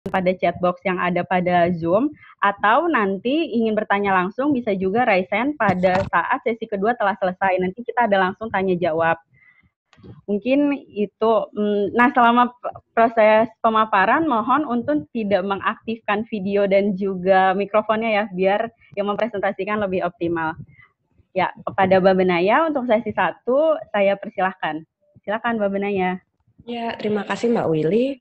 pada chatbox yang ada pada Zoom, atau nanti ingin bertanya langsung bisa juga raise hand pada saat sesi kedua telah selesai. Nanti kita ada langsung tanya jawab. Mungkin itu. Nah, selama proses pemaparan mohon untuk tidak mengaktifkan video dan juga mikrofonnya ya, biar yang mempresentasikan lebih optimal. Ya, kepada Mbak Benaya untuk sesi 1 saya persilahkan. Silakan Mbak Benaya. Ya, terima kasih Mbak Willy.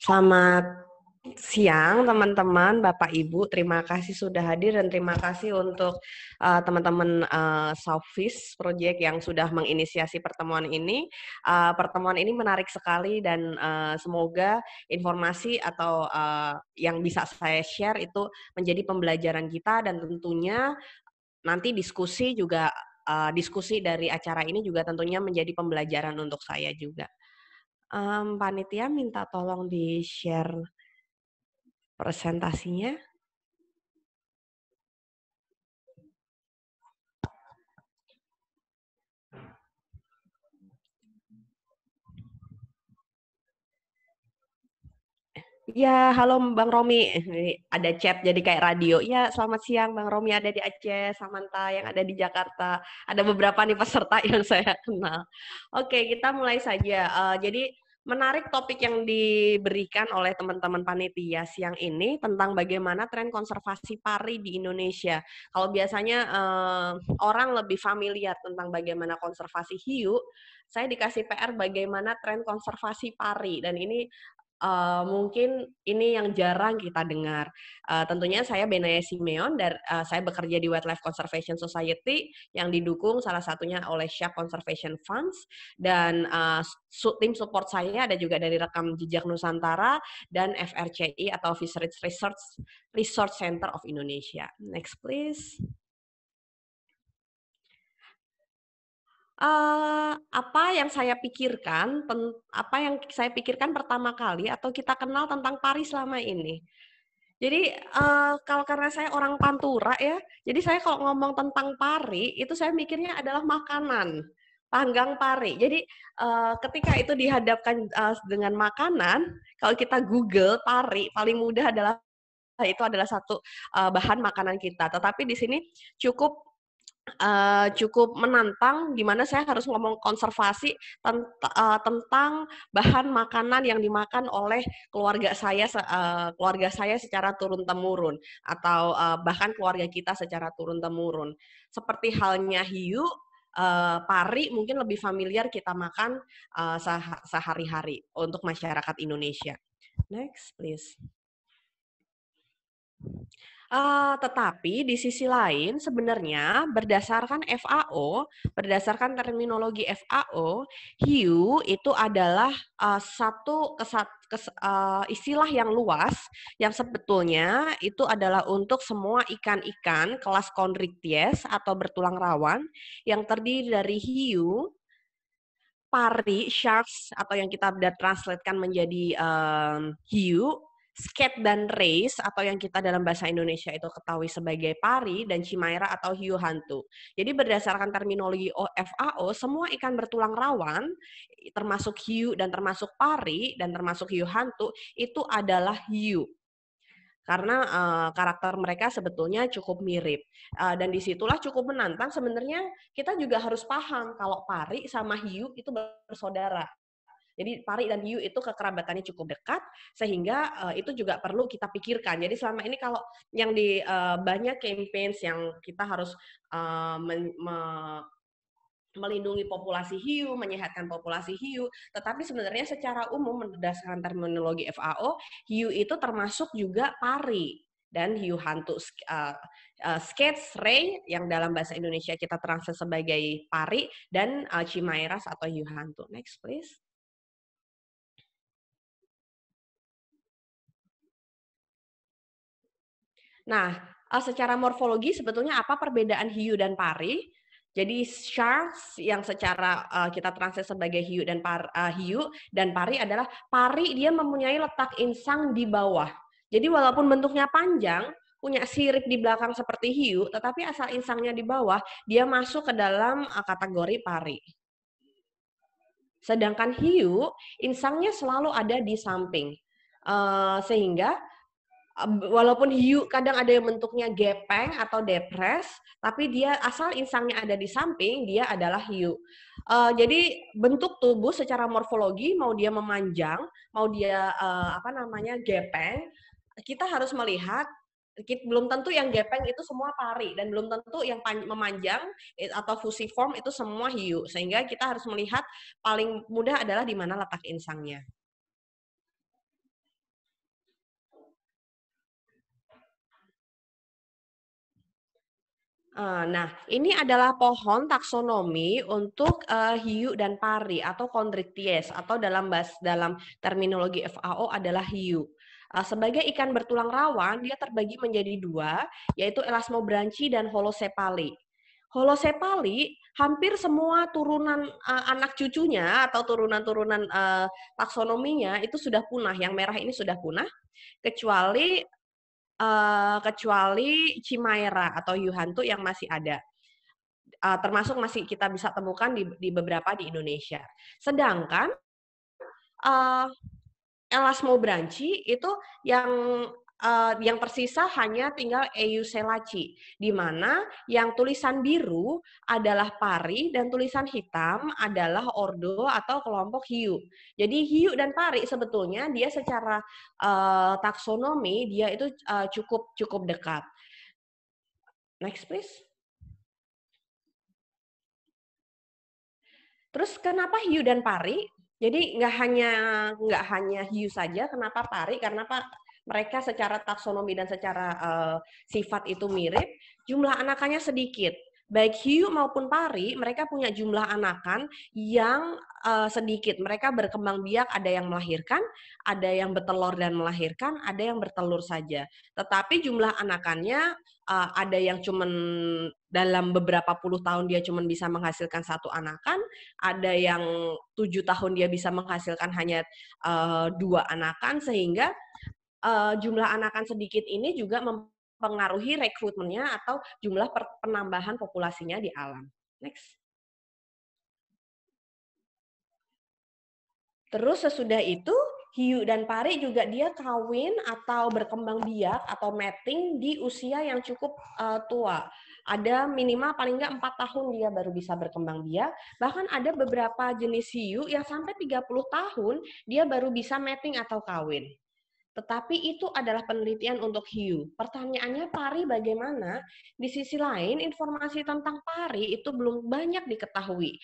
Selamat siang teman-teman, Bapak Ibu. Terima kasih sudah hadir dan terima kasih untuk teman-teman Southeast Project yang sudah menginisiasi pertemuan ini. Pertemuan ini menarik sekali dan semoga informasi atau yang bisa saya share itu menjadi pembelajaran kita dan tentunya nanti diskusi juga diskusi dari acara ini juga tentunya menjadi pembelajaran untuk saya juga. Panitia minta tolong di-share presentasinya. Ya, halo Bang Romi. Ada chat jadi kayak radio. Ya, selamat siang Bang Romi ada di Aceh, Samantha yang ada di Jakarta. Ada beberapa nih peserta yang saya kenal. Oke, kita mulai saja. Jadi menarik topik yang diberikan oleh teman-teman panitia siang ini tentang bagaimana tren konservasi pari di Indonesia. Kalau biasanya orang lebih familiar tentang bagaimana konservasi hiu, saya dikasih PR bagaimana tren konservasi pari dan ini mungkin ini yang jarang kita dengar. Tentunya saya Benaya Simeon dan saya bekerja di Wildlife Conservation Society yang didukung salah satunya oleh Shark Conservation Funds dan tim support saya ada juga dari Rekam Jejak Nusantara dan FRCI atau Fisheries Research Center of Indonesia. Next please. Apa yang saya pikirkan pertama kali atau kita kenal tentang pari selama ini. Jadi kalau karena saya orang Pantura ya, jadi saya kalau ngomong tentang pari itu saya mikirnya adalah makanan, panggang pari. Jadi ketika itu dihadapkan dengan makanan, kalau kita Google pari paling mudah adalah itu adalah satu bahan makanan kita. Tetapi di sini cukup menantang di mana saya harus ngomong konservasi tentang bahan makanan yang dimakan oleh keluarga saya secara turun temurun atau bahkan keluarga kita secara turun temurun. Seperti halnya hiu, pari mungkin lebih familiar kita makan sehari-hari untuk masyarakat Indonesia. Next, please. Tetapi di sisi lain sebenarnya berdasarkan berdasarkan terminologi FAO, hiu itu adalah istilah yang luas yang sebetulnya itu adalah untuk semua ikan-ikan kelas Chondrichthyes atau bertulang rawan yang terdiri dari hiu, pari, sharks atau yang kita udah translatekan menjadi hiu, skate dan race atau yang kita dalam bahasa Indonesia itu ketahui sebagai pari dan chimaira atau hiu hantu. Jadi berdasarkan terminologi FAO, semua ikan bertulang rawan termasuk hiu dan termasuk pari dan termasuk hiu hantu itu adalah hiu. Karena karakter mereka sebetulnya cukup mirip. Dan disitulah cukup menantang sebenarnya kita juga harus paham kalau pari sama hiu itu bersaudara. Jadi pari dan hiu itu kekerabatannya cukup dekat sehingga itu juga perlu kita pikirkan. Jadi selama ini kalau yang di banyak campaigns yang kita harus melindungi populasi hiu, menyehatkan populasi hiu, tetapi sebenarnya secara umum berdasarkan terminologi FAO, hiu itu termasuk juga pari dan hiu hantu. Skates ray yang dalam bahasa Indonesia kita translate sebagai pari dan chimairas atau hiu hantu. Next please. Nah, secara morfologi sebetulnya apa perbedaan hiu dan pari? Jadi sharks yang secara kita translate sebagai hiu dan pari adalah pari dia mempunyai letak insang di bawah. Jadi walaupun bentuknya panjang, punya sirip di belakang seperti hiu, tetapi asal insangnya di bawah, dia masuk ke dalam kategori pari. Sedangkan hiu, insangnya selalu ada di samping. Sehingga walaupun hiu kadang ada yang bentuknya gepeng atau depres, tapi dia asal insangnya ada di samping, dia adalah hiu. Jadi bentuk tubuh secara morfologi, mau dia memanjang, mau dia gepeng, kita harus melihat belum tentu yang gepeng itu semua pari dan belum tentu yang memanjang atau fusiform itu semua hiu. Sehingga kita harus melihat paling mudah adalah di mana letak insangnya. Nah, ini adalah pohon taksonomi untuk hiu dan pari atau Chondrichthyes atau dalam terminologi FAO adalah hiu. Sebagai ikan bertulang rawan, dia terbagi menjadi dua, yaitu Elasmobranchi dan Holocepali. Holocepali hampir semua turunan anak cucunya atau turunan-turunan taksonominya itu sudah punah. Yang merah ini sudah punah, kecuali Chimaera atau hiu hantu yang masih ada. Termasuk masih kita bisa temukan di beberapa di Indonesia. Sedangkan Elasmobranchi itu yang tersisa hanya tinggal Euselaci, di mana yang tulisan biru adalah pari dan tulisan hitam adalah ordo atau kelompok hiu. Jadi hiu dan pari sebetulnya dia secara taksonomi dia itu cukup dekat. Next please. Terus kenapa hiu dan pari? Jadi nggak hanya hiu saja. Kenapa pari? Karena mereka secara taksonomi dan secara sifat itu mirip. Jumlah anakannya sedikit. Baik hiu maupun pari, mereka punya jumlah anakan yang sedikit. Mereka berkembang biak, ada yang melahirkan, ada yang bertelur dan melahirkan, ada yang bertelur saja. Tetapi jumlah anakannya ada yang cuman dalam beberapa puluh tahun dia cuman bisa menghasilkan satu anakan, ada yang 7 tahun dia bisa menghasilkan hanya 2 anakan, sehingga jumlah anakan sedikit ini juga mempengaruhi rekrutmennya atau jumlah penambahan populasinya di alam. Next. Terus sesudah itu hiu dan pari juga dia kawin atau berkembang biak atau mating di usia yang cukup tua. Ada minimal paling nggak 4 tahun dia baru bisa berkembang biak. Bahkan ada beberapa jenis hiu yang sampai 30 tahun dia baru bisa mating atau kawin. Tetapi itu adalah penelitian untuk hiu. Pertanyaannya pari bagaimana? Di sisi lain, informasi tentang pari itu belum banyak diketahui.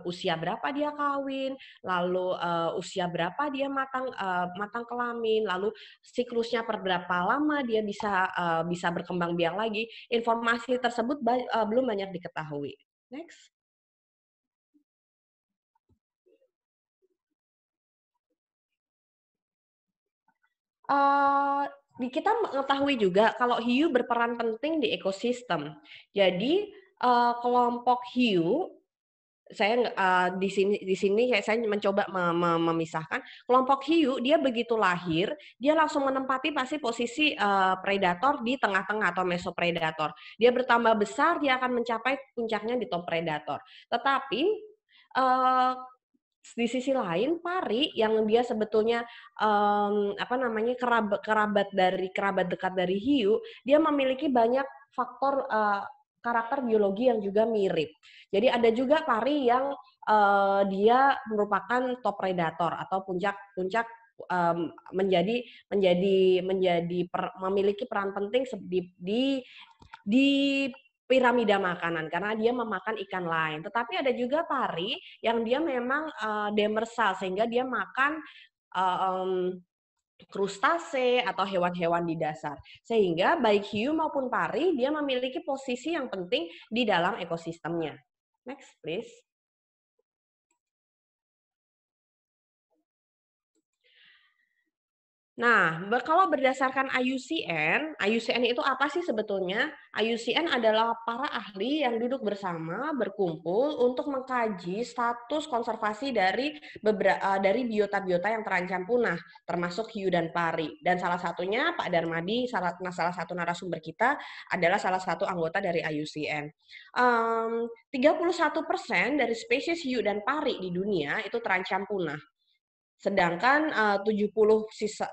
Usia berapa dia kawin, lalu usia berapa dia matang kelamin, lalu siklusnya per berapa lama dia bisa berkembang biak lagi. Informasi tersebut belum banyak diketahui. Next. Kita mengetahui juga kalau hiu berperan penting di ekosistem. Jadi kelompok hiu, saya di sini saya mencoba memisahkan kelompok hiu. Dia begitu lahir, dia langsung menempati pasti posisi predator di tengah-tengah atau mesopredator. Dia bertambah besar, dia akan mencapai puncaknya di top predator. Tetapi di sisi lain pari yang dia sebetulnya kerabat dekat dari hiu, dia memiliki banyak faktor karakter biologi yang juga mirip. Jadi ada juga pari yang dia merupakan top predator atau puncak memiliki peran penting di piramida makanan karena dia memakan ikan lain. Tetapi ada juga pari yang dia memang demersal sehingga dia makan krustase atau hewan-hewan di dasar. Sehingga baik hiu maupun pari dia memiliki posisi yang penting di dalam ekosistemnya. Next please. Nah, kalau berdasarkan IUCN, IUCN itu apa sih sebetulnya? IUCN adalah para ahli yang duduk bersama, berkumpul untuk mengkaji status konservasi dari dari biota-biota yang terancam punah, termasuk hiu dan pari. Dan salah satunya Pak Darmadi, salah satu narasumber kita adalah salah satu anggota dari IUCN. 31% dari spesies hiu dan pari di dunia itu terancam punah. Sedangkan 70 sisa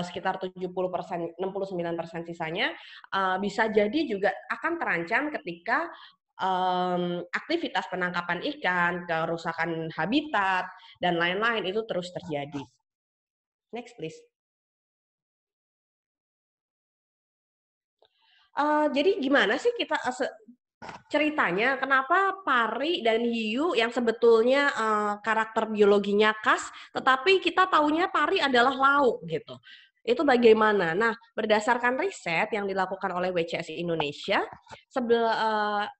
sekitar 70%, 69% sisanya bisa jadi juga akan terancam ketika aktivitas penangkapan ikan, kerusakan habitat dan lain-lain itu terus terjadi. Next please. Jadi gimana sih kita ceritanya kenapa pari dan hiu yang sebetulnya karakter biologinya khas, tetapi kita taunya pari adalah lauk gitu. Itu bagaimana? Nah, berdasarkan riset yang dilakukan oleh WCSI Indonesia,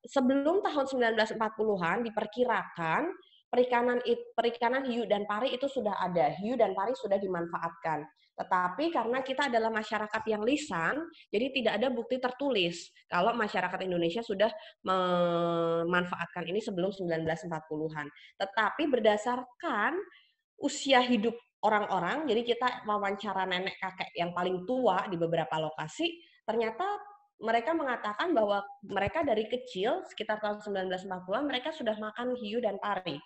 sebelum tahun 1940-an diperkirakan perikanan hiu dan pari itu sudah ada. Hiu dan pari sudah dimanfaatkan. Tetapi karena kita adalah masyarakat yang lisan, jadi tidak ada bukti tertulis kalau masyarakat Indonesia sudah memanfaatkan ini sebelum 1940-an. Tetapi berdasarkan usia hidup orang-orang, jadi kita wawancara nenek kakek yang paling tua di beberapa lokasi, ternyata mereka mengatakan bahwa mereka dari kecil, sekitar tahun 1940-an, mereka sudah makan hiu dan pari.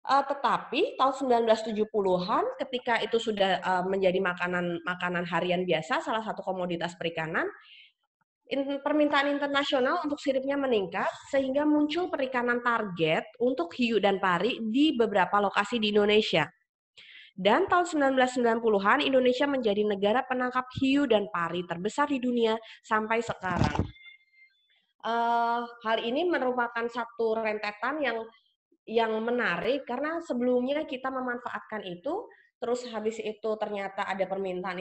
Tetapi tahun 1970-an ketika itu sudah menjadi makanan harian biasa, salah satu komoditas perikanan, permintaan internasional untuk siripnya meningkat sehingga muncul perikanan target untuk hiu dan pari di beberapa lokasi di Indonesia. Dan tahun 1990-an Indonesia menjadi negara penangkap hiu dan pari terbesar di dunia sampai sekarang. Hal ini merupakan satu rentetan yang menarik karena sebelumnya kita memanfaatkan itu, terus habis itu ternyata ada permintaan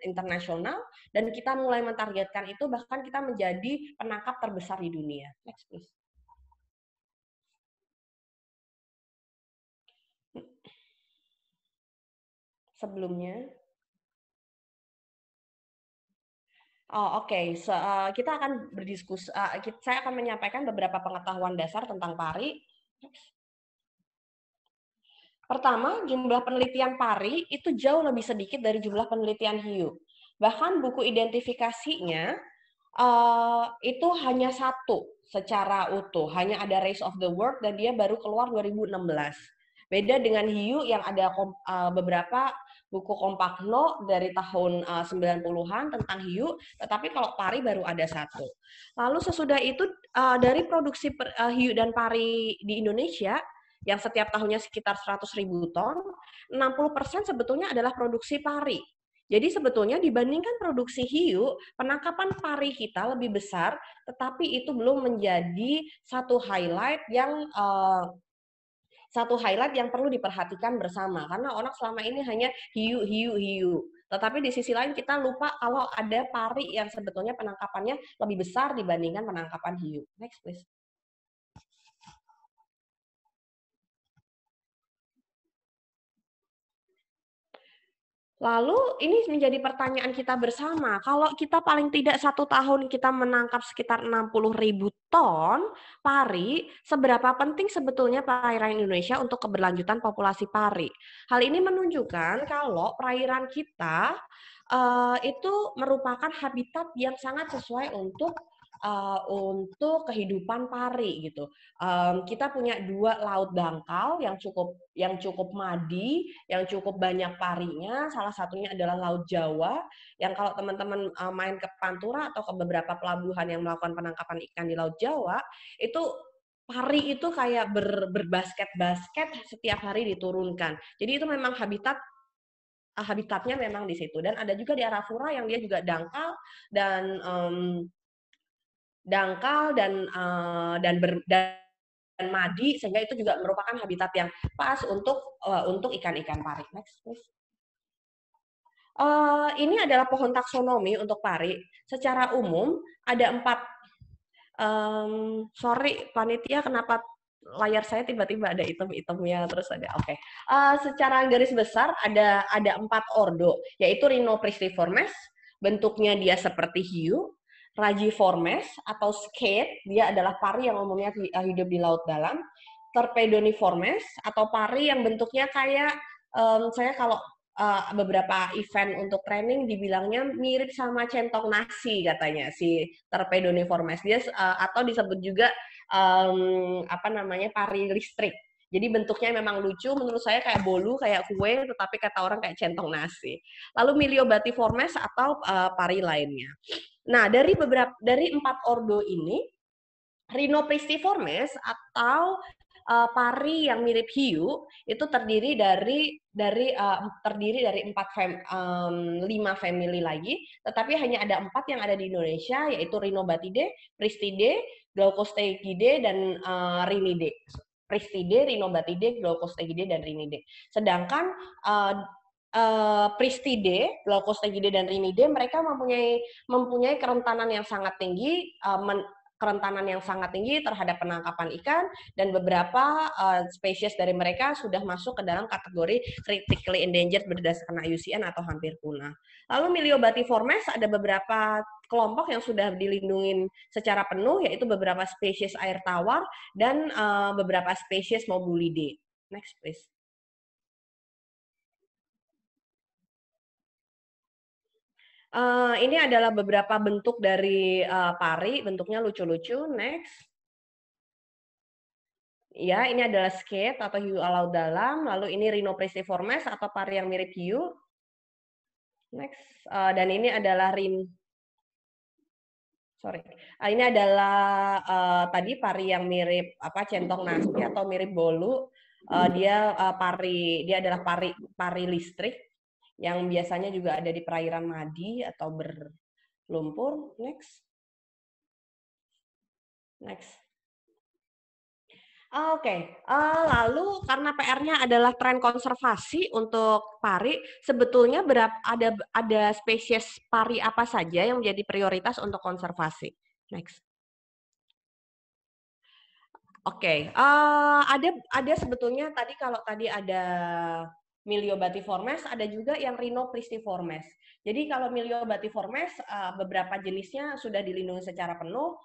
internasional dan kita mulai mentargetkan itu, bahkan kita menjadi penangkap terbesar di dunia. Next please. Sebelumnya. Oh, oke. Kita akan berdiskusi. Saya akan menyampaikan beberapa pengetahuan dasar tentang pari. Pertama, jumlah penelitian pari itu jauh lebih sedikit dari jumlah penelitian hiu. Bahkan buku identifikasinya itu hanya satu secara utuh. Hanya ada Race of the World dan dia baru keluar 2016. Beda dengan hiu yang ada beberapa buku kompakno dari tahun 90-an tentang hiu, tetapi kalau pari baru ada satu. Lalu sesudah itu dari produksi hiu dan pari di Indonesia yang setiap tahunnya sekitar 100.000 ton, 60% sebetulnya adalah produksi pari. Jadi sebetulnya dibandingkan produksi hiu, penangkapan pari kita lebih besar, tetapi itu belum menjadi satu highlight yang perlu diperhatikan bersama, karena orang selama ini hanya hiu. Tetapi di sisi lain kita lupa kalau ada pari yang sebetulnya penangkapannya lebih besar dibandingkan penangkapan hiu. Next please. Lalu ini menjadi pertanyaan kita bersama, kalau kita paling tidak 1 tahun kita menangkap sekitar 60.000 ton pari, seberapa penting sebetulnya perairan Indonesia untuk keberlanjutan populasi pari? Hal ini menunjukkan kalau perairan kita itu merupakan habitat yang sangat sesuai untuk kehidupan pari gitu. Kita punya 2 laut dangkal yang cukup madi, yang cukup banyak parinya. Salah satunya adalah Laut Jawa, yang kalau teman-teman main ke Pantura atau ke beberapa pelabuhan yang melakukan penangkapan ikan di Laut Jawa, itu pari itu kayak berbasket-basket setiap hari diturunkan. Jadi itu memang habitatnya memang di situ. Dan ada juga di Arafura yang dia juga dangkal dan madi, sehingga itu juga merupakan habitat yang pas untuk ikan-ikan pari. Next, please. Ini adalah pohon taksonomi untuk pari. Secara umum ada 4. Sorry, panitia, kenapa layar saya tiba-tiba ada item-itemnya terus ada oke. Secara garis besar ada 4 ordo, yaitu Rhinopristiformes, bentuknya dia seperti hiu. Rajiformes atau skate, dia adalah pari yang umumnya hidup di laut dalam. Torpedoniformes atau pari yang bentuknya kayak saya kalau beberapa event untuk training dibilangnya mirip sama centong nasi katanya si Torpedoniformes dia atau disebut juga apa namanya pari listrik. Jadi bentuknya memang lucu, menurut saya kayak bolu, kayak kue, tetapi kata orang kayak centong nasi. Lalu Myliobatiformes atau pari lainnya. Nah, dari 4 ordo ini, Rhinopristiformes atau pari yang mirip hiu itu terdiri dari 5 family lagi, tetapi hanya ada 4 yang ada di Indonesia, yaitu Rhinobatidae, Pristidae, Glaucostegidae, dan Rhinidae. Pristidae, Rhinobatidae, Glaucostegidae, dan Rhinidae. Sedangkan Pristidae, Glaucostegidae, dan Rhinidae mereka mempunyai kerentanan yang sangat tinggi terhadap penangkapan ikan, dan beberapa spesies dari mereka sudah masuk ke dalam kategori critically endangered berdasarkan IUCN atau hampir punah. Lalu Myliobatiformes ada beberapa kelompok yang sudah dilindungi secara penuh, yaitu beberapa spesies air tawar dan beberapa spesies Mobulidae. Next please. Ini adalah beberapa bentuk dari pari, bentuknya lucu-lucu. Next. Ya, ini adalah skate atau hiu laut dalam. Lalu ini Rhinopristiformes atau pari yang mirip hiu. Next. Dan ini adalah ini adalah tadi pari yang mirip centong nasi atau mirip bolu. Dia adalah pari listrik yang biasanya juga ada di perairan madi atau berlumpur. Next. Oke, lalu karena PR-nya adalah tren konservasi untuk pari, sebetulnya ada spesies pari apa saja yang menjadi prioritas untuk konservasi? Next. Oke, ada sebetulnya kalau tadi ada Myliobatiformes, ada juga yang Rhinopristiformes. Jadi kalau Myliobatiformes beberapa jenisnya sudah dilindungi secara penuh,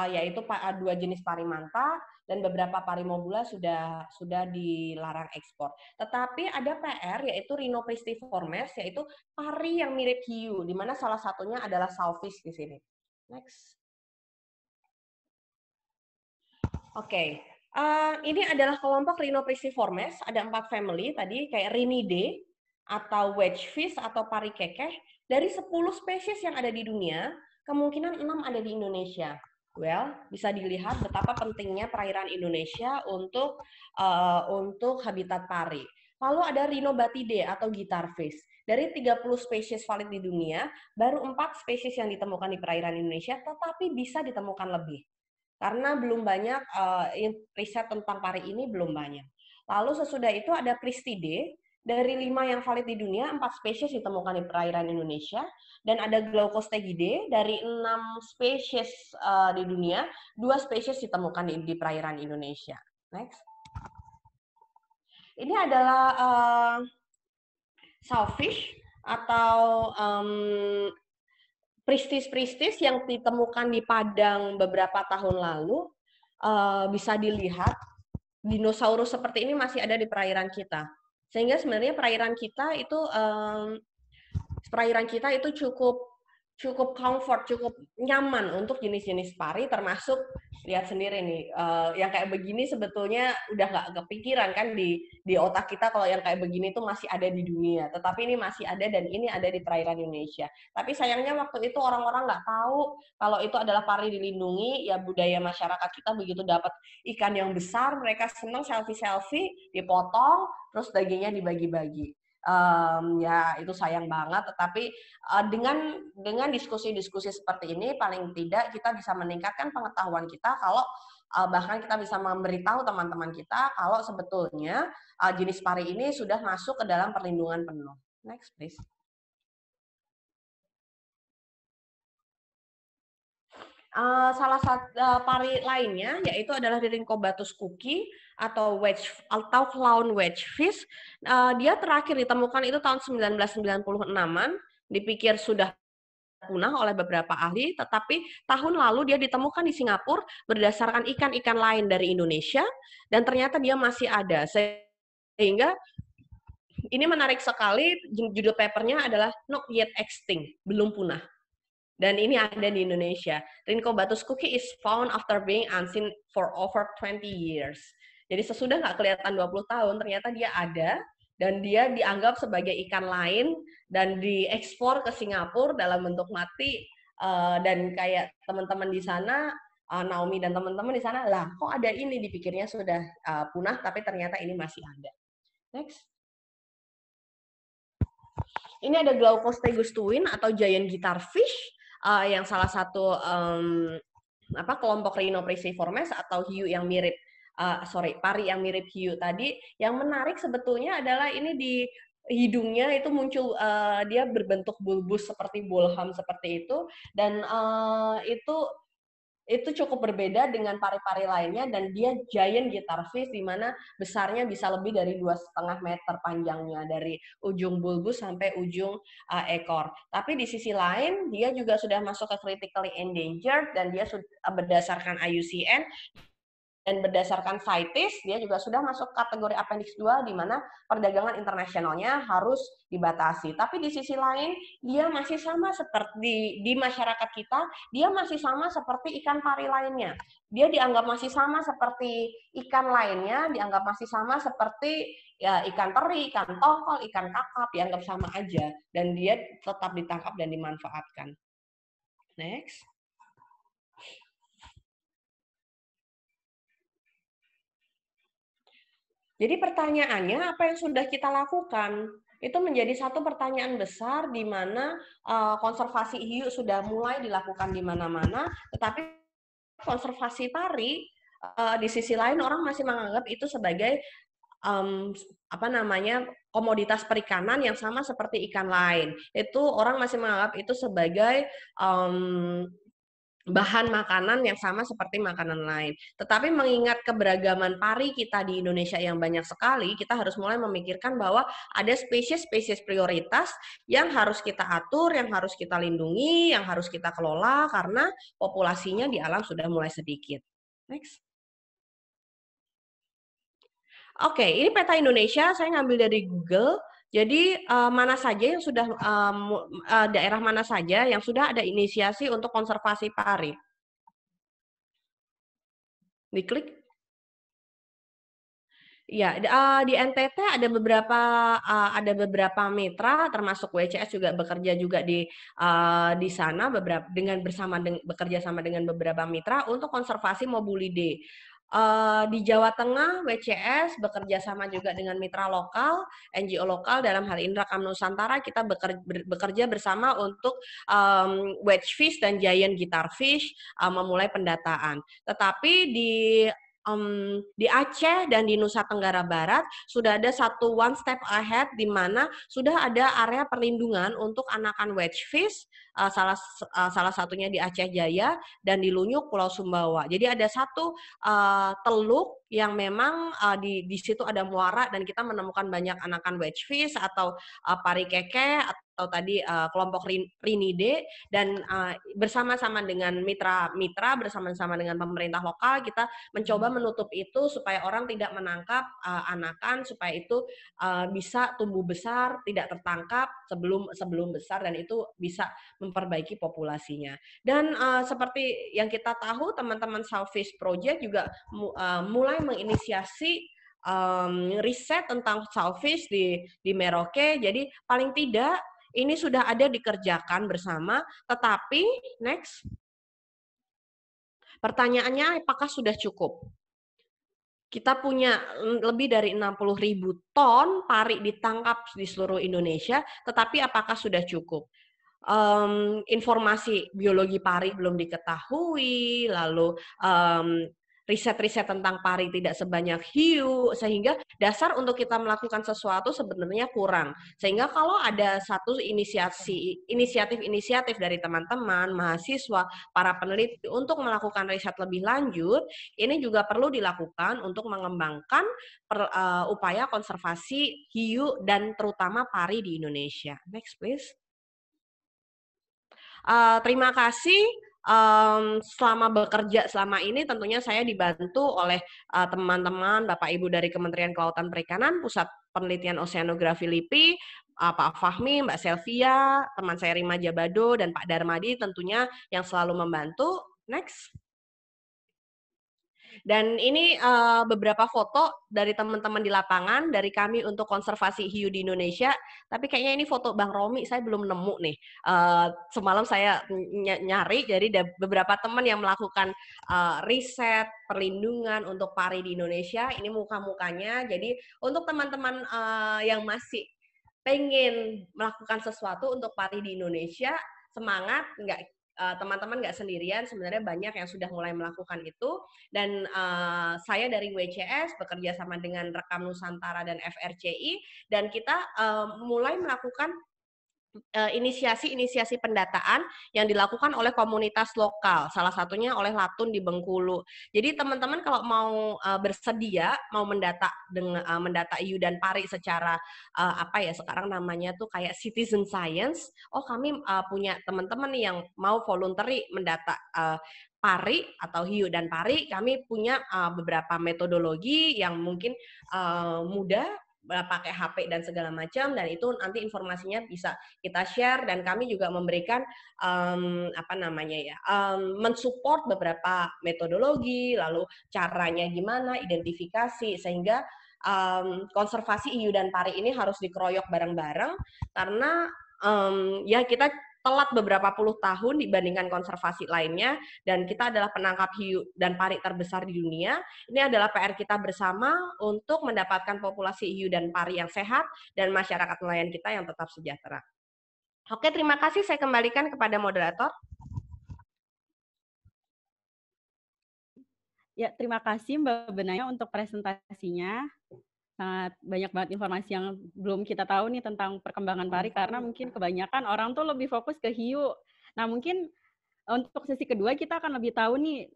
yaitu 2 jenis pari manta dan beberapa pari mobula sudah dilarang ekspor. Tetapi ada PR yaitu Rhinopristiformes, yaitu pari yang mirip hiu, di mana salah satunya adalah sawfish di sini. Next. Oke, ini adalah kelompok Rhinopristiformes, ada 4 family tadi kayak Rhinidae atau wedgefish atau pari kekeh. Dari 10 spesies yang ada di dunia, kemungkinan 6 ada di Indonesia. Well, bisa dilihat betapa pentingnya perairan Indonesia untuk habitat pari. Lalu ada Rhinobatidae atau guitarfish. Dari 30 spesies valid di dunia, baru 4 spesies yang ditemukan di perairan Indonesia, tetapi bisa ditemukan lebih. Karena belum banyak riset tentang pari ini belum banyak. Lalu sesudah itu ada Pristidae, dari 5 yang valid di dunia, 4 spesies ditemukan di perairan Indonesia, dan ada Glaucostegidae, dari 6 spesies di dunia, 2 spesies ditemukan di perairan Indonesia. Next. Ini adalah sawfish atau pristis-pristis yang ditemukan di Padang beberapa tahun lalu, bisa dilihat dinosaurus seperti ini masih ada di perairan kita. Sehingga sebenarnya perairan kita itu cukup comfort, cukup nyaman untuk jenis-jenis pari, termasuk lihat sendiri nih, yang kayak begini sebetulnya udah nggak kepikiran kan di otak kita kalau yang kayak begini tuh masih ada di dunia, tetapi ini masih ada dan ini ada di perairan Indonesia. Tapi sayangnya waktu itu orang-orang nggak tahu kalau itu adalah pari dilindungi, ya budaya masyarakat kita begitu dapat ikan yang besar, mereka senang selfie-selfie, dipotong, terus dagingnya dibagi-bagi. Ya itu sayang banget, tetapi dengan diskusi-diskusi seperti ini paling tidak kita bisa meningkatkan pengetahuan kita kalau bahkan kita bisa memberitahu teman-teman kita kalau sebetulnya jenis pari ini sudah masuk ke dalam perlindungan penuh. Next please. Salah satu pari lainnya yaitu adalah Rhynchobatus cookie atau clown wedgefish. Dia terakhir ditemukan itu tahun 1996-an, dipikir sudah punah oleh beberapa ahli, tetapi tahun lalu dia ditemukan di Singapura berdasarkan ikan-ikan lain dari Indonesia, dan ternyata dia masih ada. Sehingga ini menarik sekali, judul papernya adalah Not Yet Extinct, belum punah. Dan ini ada di Indonesia. Rhynchobatus cookie is found after being unseen for over 20 years. Jadi sesudah nggak kelihatan 20 tahun, ternyata dia ada, dan dia dianggap sebagai ikan lain, dan diekspor ke Singapura dalam bentuk mati, dan kayak teman-teman di sana, Naomi dan teman-teman di sana, lah kok ada ini, dipikirnya sudah punah, tapi ternyata ini masih ada. Next. Ini ada Glaucostegus twin atau giant guitarfish, yang salah satu kelompok Rhinopriciformes atau hiu yang mirip pari yang mirip hiu tadi. Yang menarik sebetulnya adalah ini di hidungnya itu muncul dia berbentuk bulbus seperti bolham seperti itu, dan itu cukup berbeda dengan pari-pari lainnya, dan dia giant guitarfish di mana besarnya bisa lebih dari 2,5 meter panjangnya dari ujung bulbus sampai ujung ekor. Tapi di sisi lain dia juga sudah masuk ke critically endangered, dan dia berdasarkan IUCN dan berdasarkan CITES dia juga sudah masuk kategori Appendix 2 di mana perdagangan internasionalnya harus dibatasi. Tapi di sisi lain dia masih sama seperti di masyarakat kita, dia masih sama seperti ikan pari lainnya. Dia dianggap masih sama seperti ikan lainnya, dianggap masih sama seperti ya ikan teri, ikan tongkol, ikan kakap, dianggap sama aja, dan dia tetap ditangkap dan dimanfaatkan. Next. Jadi pertanyaannya, apa yang sudah kita lakukan? Itu menjadi satu pertanyaan besar di mana konservasi hiu sudah mulai dilakukan di mana-mana, tetapi konservasi pari di sisi lain orang masih menganggap itu sebagai komoditas perikanan yang sama seperti ikan lain. Itu orang masih menganggap itu sebagai bahan makanan yang sama seperti makanan lain. Tetapi mengingat keberagaman pari kita di Indonesia yang banyak sekali, kita harus mulai memikirkan bahwa ada spesies-spesies prioritas yang harus kita atur, yang harus kita lindungi, yang harus kita kelola karena populasinya di alam sudah mulai sedikit. Next. Oke, ini peta Indonesia, saya ngambil dari Google. Jadi mana saja yang sudah daerah mana saja yang sudah ada inisiasi untuk konservasi pari. Diklik. Ya, di NTT ada beberapa mitra, termasuk WCS juga bekerja juga di sana bekerja sama dengan beberapa mitra untuk konservasi Mobulidae. Di Jawa Tengah, WCS bekerja sama juga dengan mitra lokal, NGO lokal, dalam hal ini Rakam Nusantara, kita bekerja bersama untuk wedgefish dan giant guitarfish memulai pendataan. Tetapi di Aceh dan di Nusa Tenggara Barat sudah ada satu one step ahead di mana sudah ada area perlindungan untuk anakan wedgefish, salah satunya di Aceh Jaya dan di Lunyuk Pulau Sumbawa. Jadi ada satu teluk yang memang di situ ada muara dan kita menemukan banyak anakan wedgefish atau pari keke atau tadi kelompok Rhinidae, dan bersama-sama dengan mitra-mitra, bersama-sama dengan pemerintah lokal kita mencoba menutup itu supaya orang tidak menangkap anakan, supaya itu bisa tumbuh besar, tidak tertangkap sebelum besar, dan itu bisa memperbaiki populasinya. Dan seperti yang kita tahu, teman-teman Southfish Project juga mulai menginisiasi riset tentang Southfish di Merauke. Jadi paling tidak ini sudah ada dikerjakan bersama, tetapi next. Pertanyaannya, apakah sudah cukup? Kita punya lebih dari 60.000 ton pari ditangkap di seluruh Indonesia, tetapi apakah sudah cukup? Informasi biologi pari belum diketahui, lalu riset-riset tentang pari tidak sebanyak hiu, sehingga dasar untuk kita melakukan sesuatu sebenarnya kurang. Sehingga kalau ada satu inisiatif dari teman-teman, mahasiswa, para peneliti untuk melakukan riset lebih lanjut, ini juga perlu dilakukan untuk mengembangkan upaya konservasi hiu dan terutama pari di Indonesia. Next, please. Terima kasih. Selama bekerja selama ini tentunya saya dibantu oleh teman-teman Bapak Ibu dari Kementerian Kelautan Perikanan, Pusat Penelitian Oseanografi LIPI, Pak Fahmi, Mbak Selvia, teman saya Rima Jabado, dan Pak Darmadi tentunya yang selalu membantu. Next. Dan ini beberapa foto dari teman-teman di lapangan, dari kami untuk konservasi hiu di Indonesia. Tapi kayaknya ini foto Bang Romi, saya belum nemu nih. Semalam saya nyari, jadi ada beberapa teman yang melakukan riset, perlindungan untuk pari di Indonesia. Ini muka-mukanya. Jadi untuk teman-teman yang masih pengen melakukan sesuatu untuk pari di Indonesia, semangat, teman-teman nggak sendirian, sebenarnya banyak yang sudah mulai melakukan itu, dan saya dari WCS bekerja sama dengan Rekam Nusantara dan FRCI, dan kita mulai melakukan inisiasi pendataan yang dilakukan oleh komunitas lokal, salah satunya oleh Latun di Bengkulu. Jadi teman-teman kalau mau bersedia mau mendata mendata hiu dan pari secara apa ya sekarang namanya tuh kayak citizen science. Oh kami punya teman-teman yang mau voluntary mendata pari atau hiu dan pari. Kami punya beberapa metodologi yang mungkin mudah pakai HP dan segala macam, dan itu nanti informasinya bisa kita share, dan kami juga memberikan apa namanya ya mensupport beberapa metodologi, lalu caranya gimana, identifikasi, sehingga konservasi hiu dan pari ini harus dikeroyok bareng-bareng, karena ya kita telat beberapa puluh tahun dibandingkan konservasi lainnya, dan kita adalah penangkap hiu dan pari terbesar di dunia. Ini adalah PR kita bersama untuk mendapatkan populasi hiu dan pari yang sehat dan masyarakat nelayan kita yang tetap sejahtera. Oke, terima kasih. Saya kembalikan kepada moderator. Ya, terima kasih Mbak Benaya untuk presentasinya. Sangat banyak banget informasi yang belum kita tahu nih tentang perkembangan pari, karena mungkin kebanyakan orang tuh lebih fokus ke hiu. Nah, mungkin untuk sesi kedua kita akan lebih tahu nih,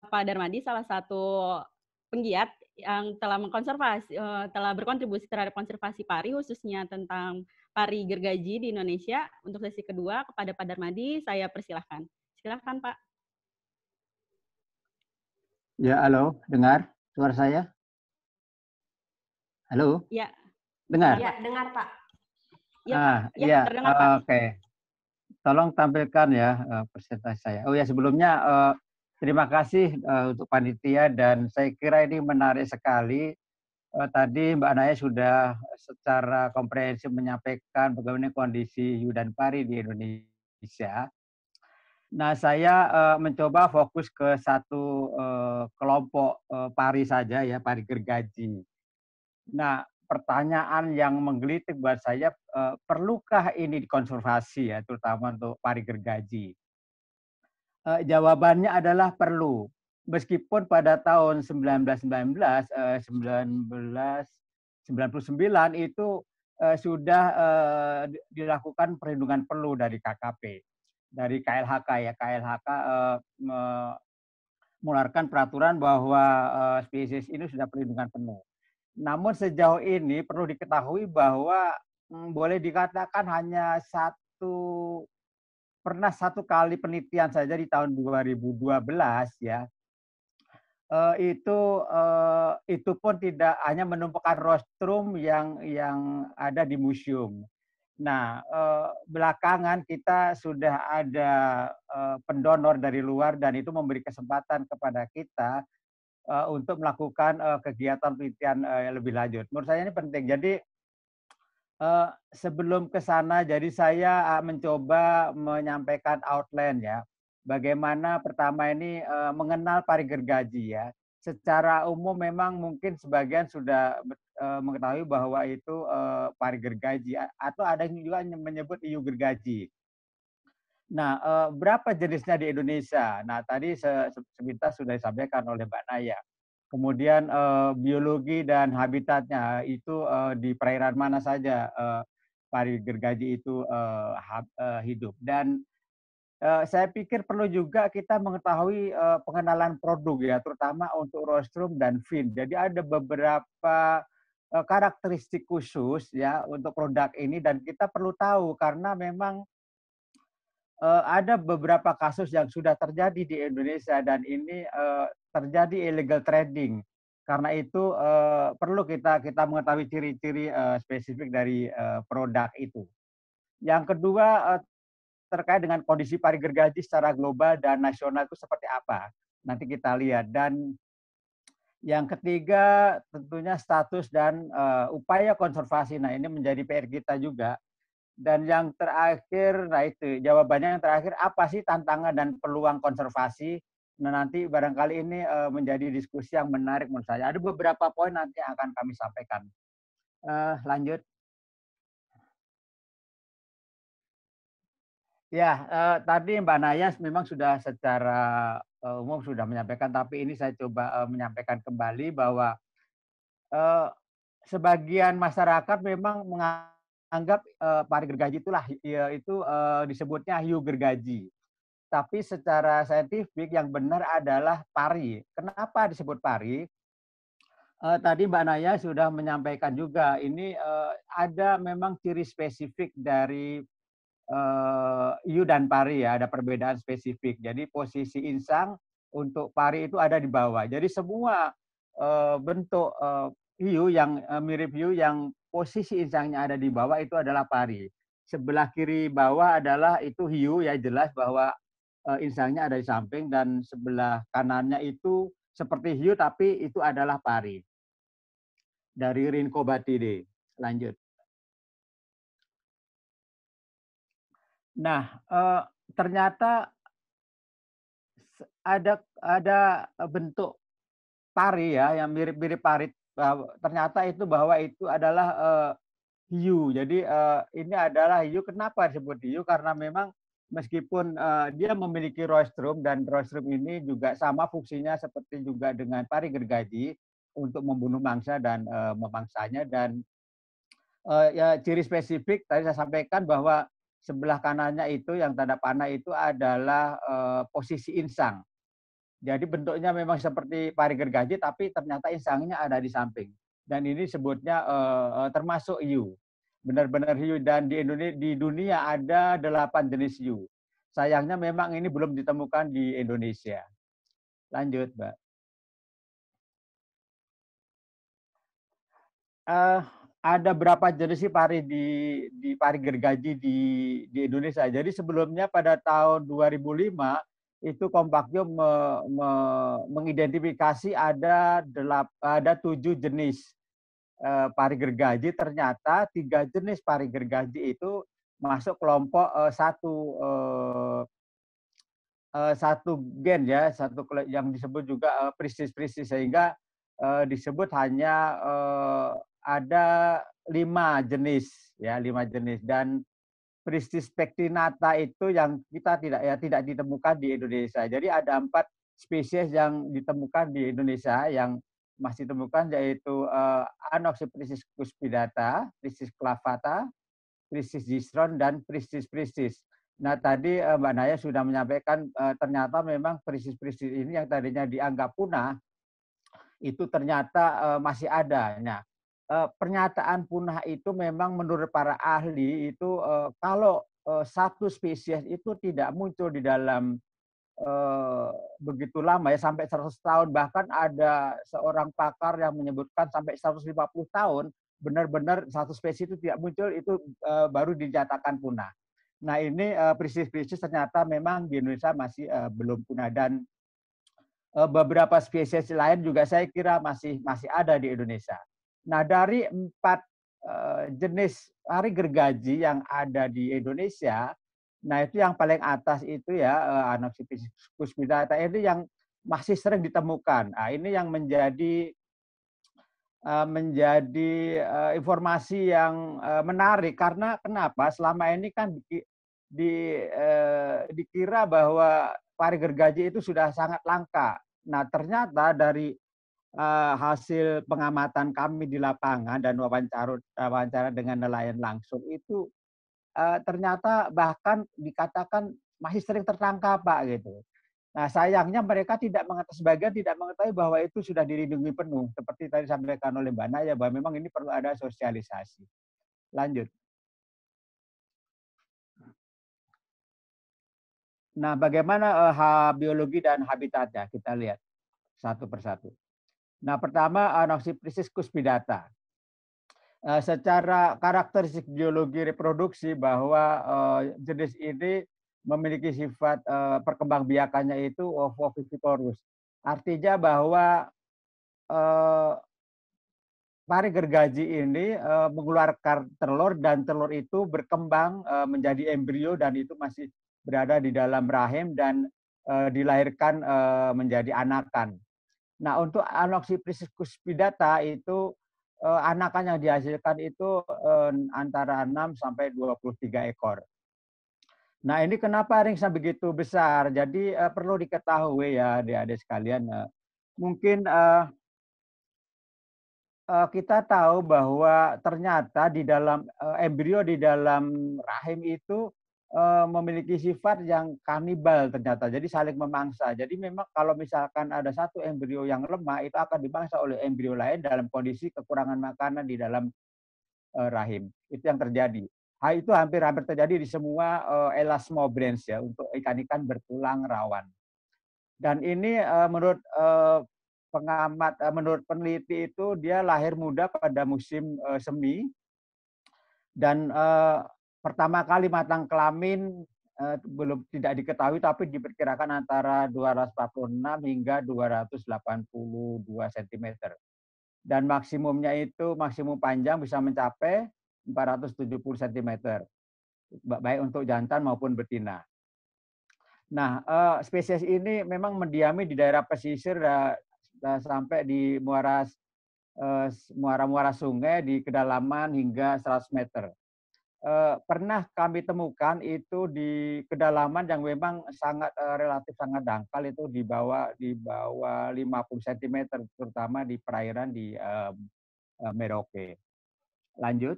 Pak Darmadi salah satu penggiat yang telah telah berkontribusi terhadap konservasi pari, khususnya tentang pari gergaji di Indonesia. Untuk sesi kedua kepada Pak Darmadi, saya persilahkan. Silakan Pak. Ya, halo, dengar suara saya? Halo? Ya. Dengar? Ya, dengar Pak. Ya, ya, terdengar Pak. Oke. Tolong tampilkan ya presentasi saya. Oh ya, sebelumnya terima kasih untuk panitia, dan saya kira ini menarik sekali. Tadi Mbak Naya sudah secara komprehensif menyampaikan bagaimana kondisi hiu dan pari di Indonesia. Nah, saya mencoba fokus ke satu kelompok pari saja ya, pari gergaji. Nah, pertanyaan yang menggelitik buat saya, perlukah ini dikonservasi ya, terutama untuk pari gergaji? Jawabannya adalah perlu. Meskipun pada tahun 1999 itu sudah dilakukan perlindungan perlu dari KKP, dari KLHK ya. KLHK mengeluarkan peraturan bahwa spesies ini sudah perlindungan penuh. Namun sejauh ini perlu diketahui bahwa boleh dikatakan hanya pernah satu kali penelitian saja di tahun 2012 ya. Itu pun tidak hanya menemukan rostrum yang ada di museum. Nah, belakangan kita sudah ada pendonor dari luar, dan itu memberi kesempatan kepada kita untuk melakukan kegiatan penelitian yang lebih lanjut. Menurut saya ini penting. Jadi sebelum ke sana, jadi saya mencoba menyampaikan outline ya. Bagaimana pertama ini mengenal pari gergaji ya. Secara umum memang mungkin sebagian sudah mengetahui bahwa itu pari gergaji, atau ada yang juga menyebut hiu gergaji. Nah, berapa jenisnya di Indonesia? Nah, tadi sepintas sudah disampaikan oleh Mbak Naya. Kemudian biologi dan habitatnya itu di perairan mana saja pari gergaji itu hidup. Dan saya pikir perlu juga kita mengetahui pengenalan produk ya, terutama untuk rostrum dan fin. Jadi ada beberapa karakteristik khusus ya untuk produk ini dan kita perlu tahu karena memang ada beberapa kasus yang sudah terjadi di Indonesia dan ini terjadi illegal trading. Karena itu perlu kita mengetahui ciri-ciri spesifik dari produk itu. Yang kedua terkait dengan kondisi pari gergaji secara global dan nasional itu seperti apa. Nanti kita lihat. Dan yang ketiga tentunya status dan upaya konservasi. Nah ini menjadi PR kita juga. Dan yang terakhir, nah itu jawabannya yang terakhir, apa sih tantangan dan peluang konservasi? Nah nanti barangkali ini menjadi diskusi yang menarik menurut saya. Ada beberapa poin nanti yang akan kami sampaikan. Lanjut. Ya, tadi Mbak Naya memang sudah secara umum sudah menyampaikan, tapi ini saya coba menyampaikan kembali bahwa eh, sebagian masyarakat memang menganggap pari gergaji itulah ya, itu disebutnya hiu gergaji. Tapi secara saintifik yang benar adalah pari. Kenapa disebut pari? Tadi Mbak Naya sudah menyampaikan juga, ini ada memang ciri spesifik dari hiu dan pari ya, ada perbedaan spesifik. Jadi posisi insang untuk pari itu ada di bawah. Jadi semua bentuk hiu yang mirip hiu yang posisi insangnya ada di bawah itu adalah pari. Sebelah kiri bawah adalah itu hiu ya, jelas bahwa insangnya ada di samping, dan sebelah kanannya itu seperti hiu tapi itu adalah pari. Dari Rhincobathidae. Lanjut. Nah, ternyata ada bentuk pari ya yang mirip-mirip pari. Ternyata itu bahwa itu adalah hiu. Jadi ini adalah hiu. Kenapa disebut hiu? Karena memang meskipun dia memiliki rostrum, dan rostrum ini juga sama fungsinya seperti juga dengan pari gergaji untuk membunuh mangsa dan memangsanya. Dan ya ciri spesifik tadi saya sampaikan bahwa sebelah kanannya itu yang tanda panah itu adalah posisi insang. Jadi bentuknya memang seperti pari gergaji, tapi ternyata insangnya ada di samping. Dan ini sebutnya termasuk hiu. Benar-benar hiu. Dan di Indonesia, di dunia ada 8 jenis hiu. Sayangnya memang ini belum ditemukan di Indonesia. Lanjut, Mbak. Ada berapa jenis sih pari di pari gergaji di Indonesia. Jadi sebelumnya pada tahun 2005 itu Kompakjo mengidentifikasi ada 7 jenis pari gergaji. Ternyata 3 jenis pari gergaji itu masuk kelompok satu gen ya, satu yang disebut juga Priscis, sehingga disebut hanya ada 5 jenis ya, 5 jenis. Dan Priscis pectinata itu yang kita tidak ditemukan di Indonesia. Jadi ada 4 spesies yang ditemukan di Indonesia yang masih ditemukan, yaitu Anoxipriscis cuspidata, Priscis clavata, Priscis gistron, dan Priscis. Nah tadi Mbak Naya sudah menyampaikan ternyata memang Priscis ini yang tadinya dianggap punah itu ternyata masih ada. Nah pernyataan punah itu memang menurut para ahli itu kalau satu spesies itu tidak muncul di dalam begitu lama ya, sampai 100 tahun, bahkan ada seorang pakar yang menyebutkan sampai 150 tahun benar-benar satu spesies itu tidak muncul, itu baru dinyatakan punah. Nah ini spesies ternyata memang di Indonesia masih belum punah, dan beberapa spesies lain juga saya kira masih ada di Indonesia. Nah, dari 4 jenis pari gergaji yang ada di Indonesia, nah itu yang paling atas itu ya Anoxipriscis cuspidata itu yang masih sering ditemukan. Nah, ini yang menjadi informasi yang menarik, karena kenapa? Selama ini kan dikira bahwa pari gergaji itu sudah sangat langka. Nah, ternyata dari hasil pengamatan kami di lapangan dan wawancara dengan nelayan langsung itu ternyata bahkan dikatakan masih sering tertangkap, Pak, gitu. Nah, sayangnya mereka sebagian tidak mengetahui bahwa itu sudah dilindungi penuh. Seperti tadi disampaikan oleh Mbak Naya, bahwa memang ini perlu ada sosialisasi. Lanjut. Nah, bagaimana biologi dan habitatnya? Kita lihat satu persatu. Nah, pertama Anoxyphysis cuspidata. Secara karakteristik biologi reproduksi bahwa jenis ini memiliki sifat perkembangbiakannya itu ovoviviporus. Artinya bahwa pari gergaji ini mengeluarkan telur dan telur itu berkembang menjadi embrio dan itu masih berada di dalam rahim dan dilahirkan menjadi anakan. Nah, untuk Anoxyphysis cuspidata itu anakan yang dihasilkan itu antara 6 sampai 23 ekor. Nah, ini kenapa ringnya begitu besar? Jadi perlu diketahui ya adik-adik sekalian. Mungkin kita tahu bahwa ternyata di dalam embrio di dalam rahim itu memiliki sifat yang kanibal ternyata, jadi saling memangsa. Jadi memang kalau misalkan ada satu embrio yang lemah, itu akan dimangsa oleh embrio lain dalam kondisi kekurangan makanan di dalam rahim. Itu yang terjadi. Itu hampir-hampir terjadi di semua elasmobrens ya, untuk ikan-ikan bertulang rawan. Dan ini menurut menurut peneliti itu dia lahir muda pada musim semi dan pertama kali matang kelamin belum tidak diketahui tapi diperkirakan antara 246 hingga 282 cm. Dan maksimumnya itu maksimum panjang bisa mencapai 470 cm. Baik untuk jantan maupun betina. Nah, spesies ini memang mendiami di daerah pesisir sampai di muara-muara sungai di kedalaman hingga 100 meter. Pernah kami temukan itu di kedalaman yang memang sangat relatif sangat dangkal, itu di bawah 50 cm, terutama di perairan di Merauke. Lanjut.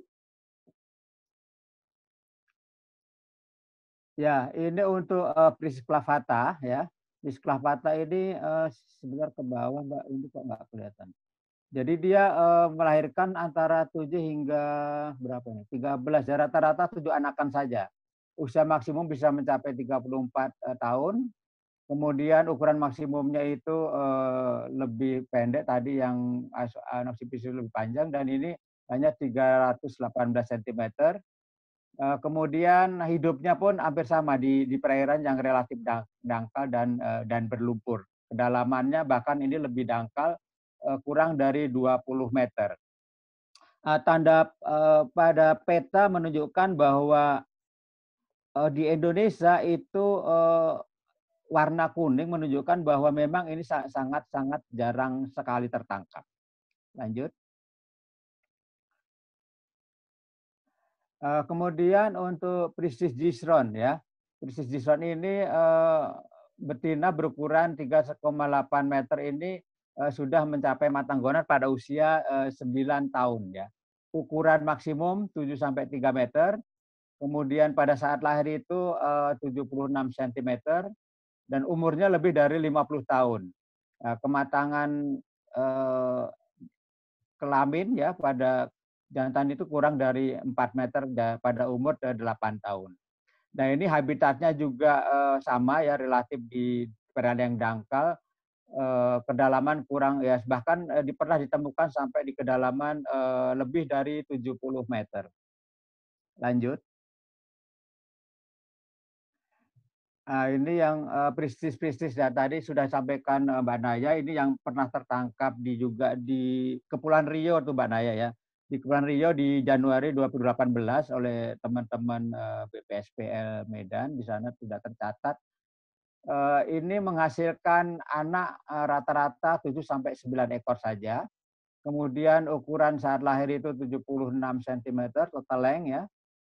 Ya, ini untuk Prisis clavata ya. Prisis clavata ini sebentar ke bawah, Mbak, ini kok nggak kelihatan. Jadi dia melahirkan antara 7 hingga berapa nih? 13, ya rata-rata 7 anakan saja. Usia maksimum bisa mencapai 34 tahun. Kemudian ukuran maksimumnya itu lebih pendek tadi, yang Anoxyphysis lebih panjang, dan ini hanya 318 cm. Kemudian hidupnya pun hampir sama di perairan yang relatif dangkal dan berlumpur. Kedalamannya bahkan ini lebih dangkal, kurang dari 20 meter. Tanda pada peta menunjukkan bahwa di Indonesia itu warna kuning menunjukkan bahwa memang ini sangat-sangat jarang sekali tertangkap. Lanjut. Kemudian untuk Prisis gisron ya. Prisis gisron ini betina berukuran 3,8 meter ini sudah mencapai matang gonar pada usia 9 tahun ya. Ukuran maksimum 7 sampai 3 meter. Kemudian pada saat lahir itu 76 cm dan umurnya lebih dari 50 tahun. Kematangan kelamin ya pada jantan itu kurang dari 4 meter pada umur 8 tahun. Nah, ini habitatnya juga sama ya, relatif di perairan yang dangkal, kedalaman kurang ya, bahkan pernah ditemukan sampai di kedalaman lebih dari 70 meter. Lanjut. Nah, ini yang Prisis ya, tadi sudah sampaikan Mbak Naya, ini yang pernah tertangkap juga di Kepulauan Riau tuh Mbak Naya ya. Di Kepulauan Riau di Januari 2018 oleh teman-teman BPSPL Medan, di sana tidak tercatat. Ini menghasilkan anak rata-rata 7 sampai 9 ekor saja. Kemudian ukuran saat lahir itu 76 cm total length ya.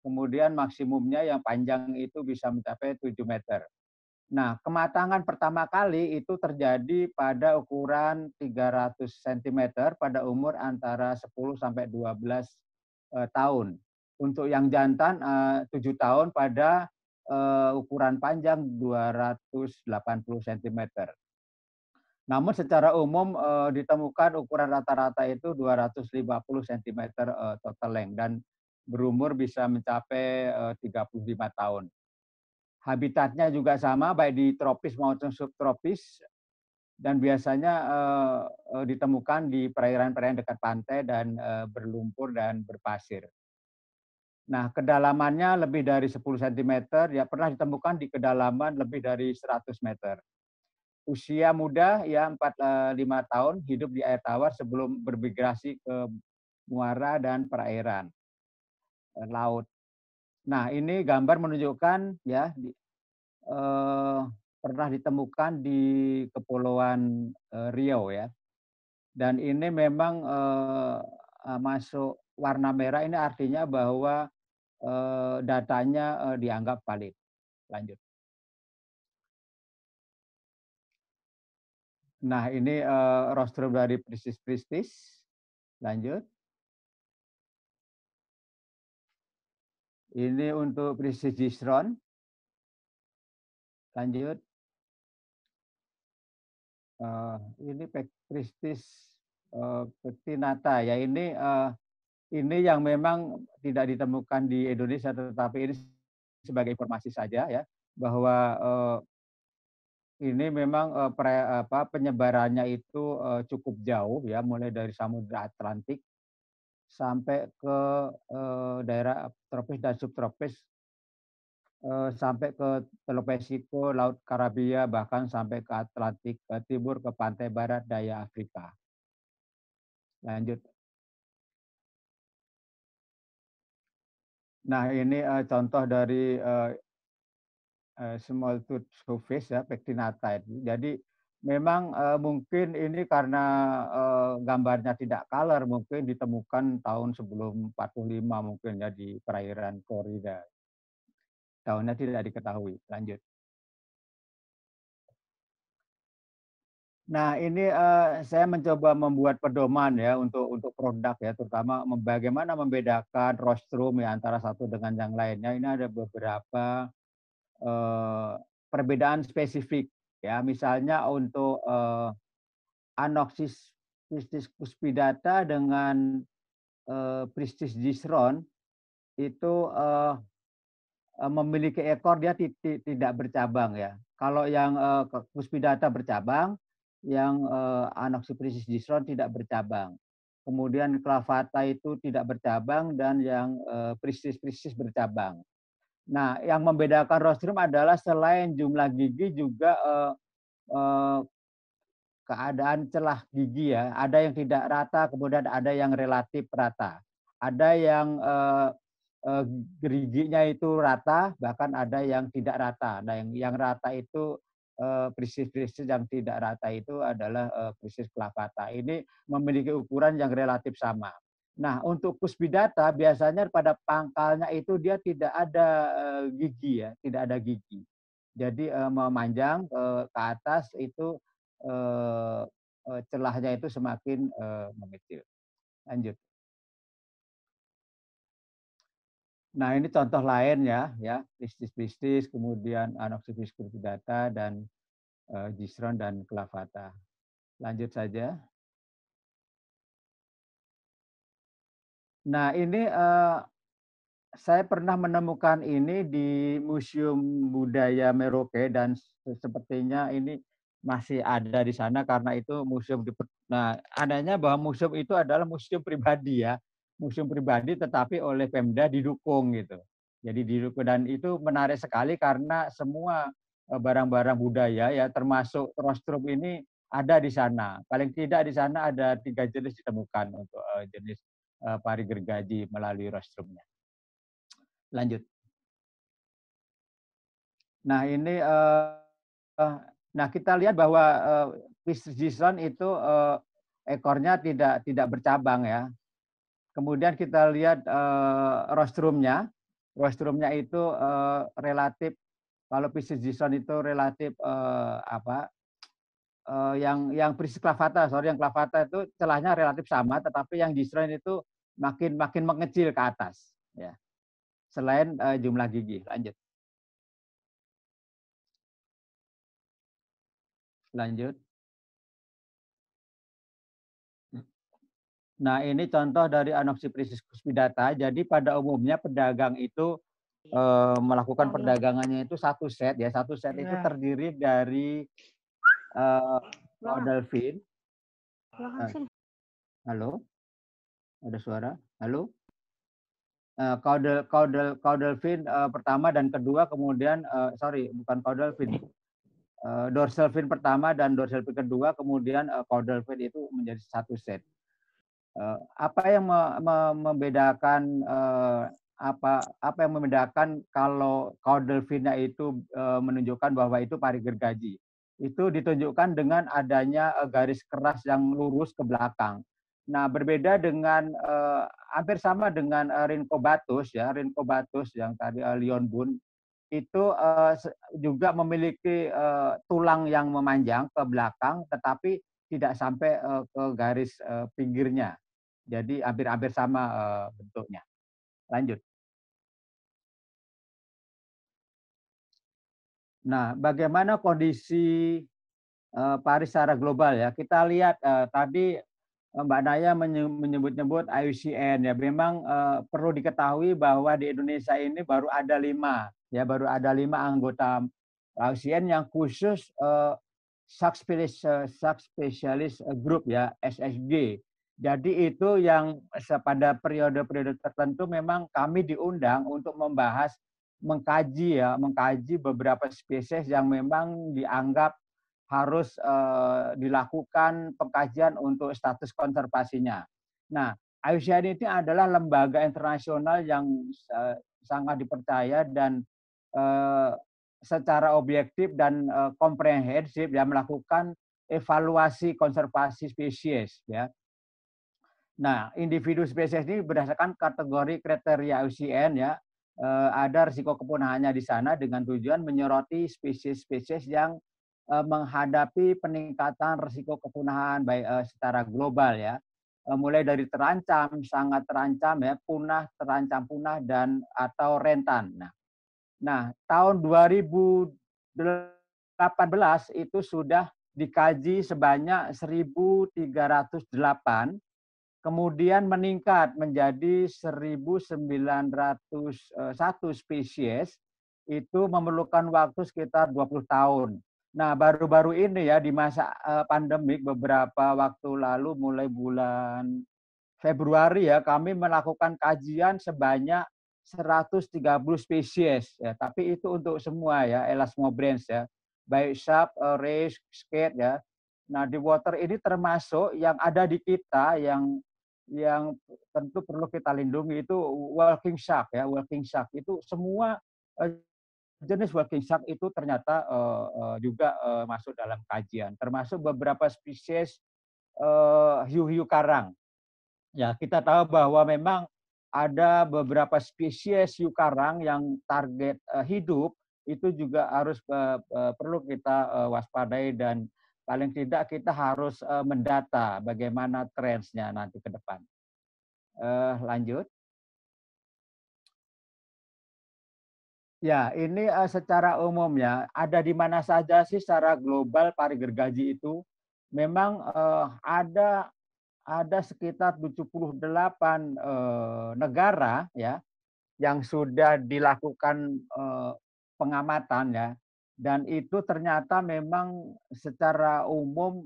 kemudian maksimumnya yang panjang itu bisa mencapai 7 meter. Nah, kematangan pertama kali itu terjadi pada ukuran 300 cm pada umur antara 10 sampai 12 tahun. Untuk yang jantan 7 tahun pada ukuran panjang 280 cm. Namun secara umum ditemukan ukuran rata-rata itu 250 cm total length dan berumur bisa mencapai 35 tahun. Habitatnya juga sama, baik di tropis maupun subtropis, dan biasanya ditemukan di perairan-perairan dekat pantai dan berlumpur dan berpasir. Nah, kedalamannya lebih dari 10 cm, ya pernah ditemukan di kedalaman lebih dari 100 meter. Usia muda, ya 45 tahun, hidup di air tawar sebelum bermigrasi ke muara dan perairan laut. Nah, ini gambar menunjukkan ya pernah ditemukan di Kepulauan Riau ya. Dan ini memang masuk warna merah, ini artinya bahwa datanya dianggap valid. Lanjut. Nah, ini rostrum dari Pristis. Lanjut. Ini untuk Pristis gisron. Lanjut. Ini Pristis pectinata ya, ini yang memang tidak ditemukan di Indonesia, tetapi ini sebagai informasi saja ya, bahwa ini memang penyebarannya itu cukup jauh ya, mulai dari Samudra Atlantik sampai ke daerah tropis dan subtropis, sampai ke Teluk Meksiko, Laut Karibia, bahkan sampai ke Atlantik ke timur, ke pantai barat daya Afrika. Lanjut. Nah, ini contoh dari small tooth showfish ya, pectinata itu. Jadi memang mungkin ini karena gambarnya tidak color, mungkin ditemukan tahun sebelum 45 mungkin ya di perairan Florida. Tahunnya tidak diketahui. Lanjut. Nah, ini saya mencoba membuat pedoman ya untuk produk ya, terutama bagaimana membedakan rostrum ya antara satu dengan yang lainnya. Ini ada beberapa perbedaan spesifik ya, misalnya untuk Anoxis cuspidata dengan Pristis gisron itu memiliki ekor, dia tidak bercabang ya. Kalau yang cuspidata bercabang, yang Anoxis gisron tidak bercabang. Kemudian clavata itu tidak bercabang, dan yang Pristis bercabang. Nah, yang membedakan rostrum adalah selain jumlah gigi juga keadaan celah gigi ya. Ada yang tidak rata, kemudian ada yang relatif rata. Ada yang geriginya itu rata, bahkan ada yang tidak rata. Nah, yang rata itu Pristis yang tidak rata itu adalah Pristis clavata. Ini memiliki ukuran yang relatif sama. Nah, untuk cuspidata biasanya pada pangkalnya itu dia tidak ada gigi ya, tidak ada gigi. Jadi memanjang ke atas itu celahnya itu semakin mengecil. Lanjut. Nah, ini contoh lain ya, Pristis, kemudian Anoxis cuspidata dan gisron dan clavata. Lanjut saja. Nah, ini saya pernah menemukan ini di Museum Budaya Merauke, dan sepertinya ini masih ada di sana karena itu museum nah, adanya bahwa museum itu adalah museum pribadi ya. Museum pribadi tetapi oleh Pemda didukung gitu. Jadi didukung, dan itu menarik sekali karena semua barang-barang budaya ya, termasuk rostrum ini ada di sana. Paling tidak di sana ada 3 jenis ditemukan untuk jenis pari gergaji melalui rostrumnya. Lanjut. Nah, ini nah kita lihat bahwa Pristis gisron itu ekornya tidak bercabang ya. Kemudian kita lihat rostrumnya. rostrumnya itu relatif, kalau Pisces Gison itu relatif yang Pisces clavata, sorry, yang clavata itu celahnya relatif sama, tetapi yang Gison itu makin mengecil ke atas, ya. Selain jumlah gigi. Lanjut. Lanjut. Nah, ini contoh dari Anopsiprisis cuspidata. Jadi pada umumnya pedagang itu melakukan perdagangannya itu satu set, ya. Satu set itu terdiri dari caudal fin. Halo? Ada suara? Halo? Caudal fin pertama dan kedua, kemudian sorry, bukan caudal fin. Dorsal fin pertama dan dorsal fin kedua, kemudian caudal fin itu menjadi satu set. Apa yang membedakan apa yang membedakan kalau caudal fin-nya itu menunjukkan bahwa itu pari gergaji? Itu ditunjukkan dengan adanya garis keras yang lurus ke belakang. Nah, berbeda dengan hampir sama dengan Rhynchobatus, ya, Rhynchobatus yang tadi Leon Boone itu juga memiliki tulang yang memanjang ke belakang, tetapi tidak sampai ke garis pinggirnya. Jadi hampir sama bentuknya. Lanjut. Nah, bagaimana kondisi pari secara global, ya? Kita lihat tadi Mbak Naya menyebut-nyebut IUCN, ya. Memang perlu diketahui bahwa di Indonesia ini baru ada 5, ya, baru ada 5 anggota IUCN yang khusus subspecialist group, ya, SSG. Jadi itu yang pada periode-periode tertentu memang kami diundang untuk mengkaji beberapa spesies yang memang dianggap harus dilakukan pengkajian untuk status konservasinya. Nah, IUCN ini adalah lembaga internasional yang sangat dipercaya dan secara objektif dan komprehensif, ya, melakukan evaluasi konservasi spesies, ya. Nah, individu spesies ini berdasarkan kategori kriteria IUCN, ya, ada risiko kepunahannya di sana dengan tujuan menyoroti spesies-spesies yang menghadapi peningkatan risiko kepunahan baik secara global, ya, mulai dari terancam, sangat terancam, ya, punah, terancam punah, dan atau rentan. Nah, tahun 2018 itu sudah dikaji sebanyak 1.308. Kemudian meningkat menjadi 1.901 spesies, itu memerlukan waktu sekitar 20 tahun. Nah, baru-baru ini, ya, di masa pandemik beberapa waktu lalu, mulai bulan Februari, ya, kami melakukan kajian sebanyak 130 spesies, ya, tapi itu untuk semua, ya, Elasmobrens, ya, baik shark, race, skate, ya. Nah, di water ini termasuk yang ada di kita yang tentu perlu kita lindungi itu walking shark, ya. Walking shark itu semua jenis walking shark itu ternyata juga masuk dalam kajian, termasuk beberapa spesies hiu-hiu karang. Ya, kita tahu bahwa memang ada beberapa spesies hiu karang yang target hidup itu juga harus perlu kita waspadai, dan paling tidak kita harus mendata bagaimana trennya nanti ke depan. Lanjut. Ya, ini secara umum, ya, ada di mana saja sih secara global pari gergaji itu? Memang ada sekitar 78 negara, ya, yang sudah dilakukan pengamatan, ya, dan itu ternyata memang secara umum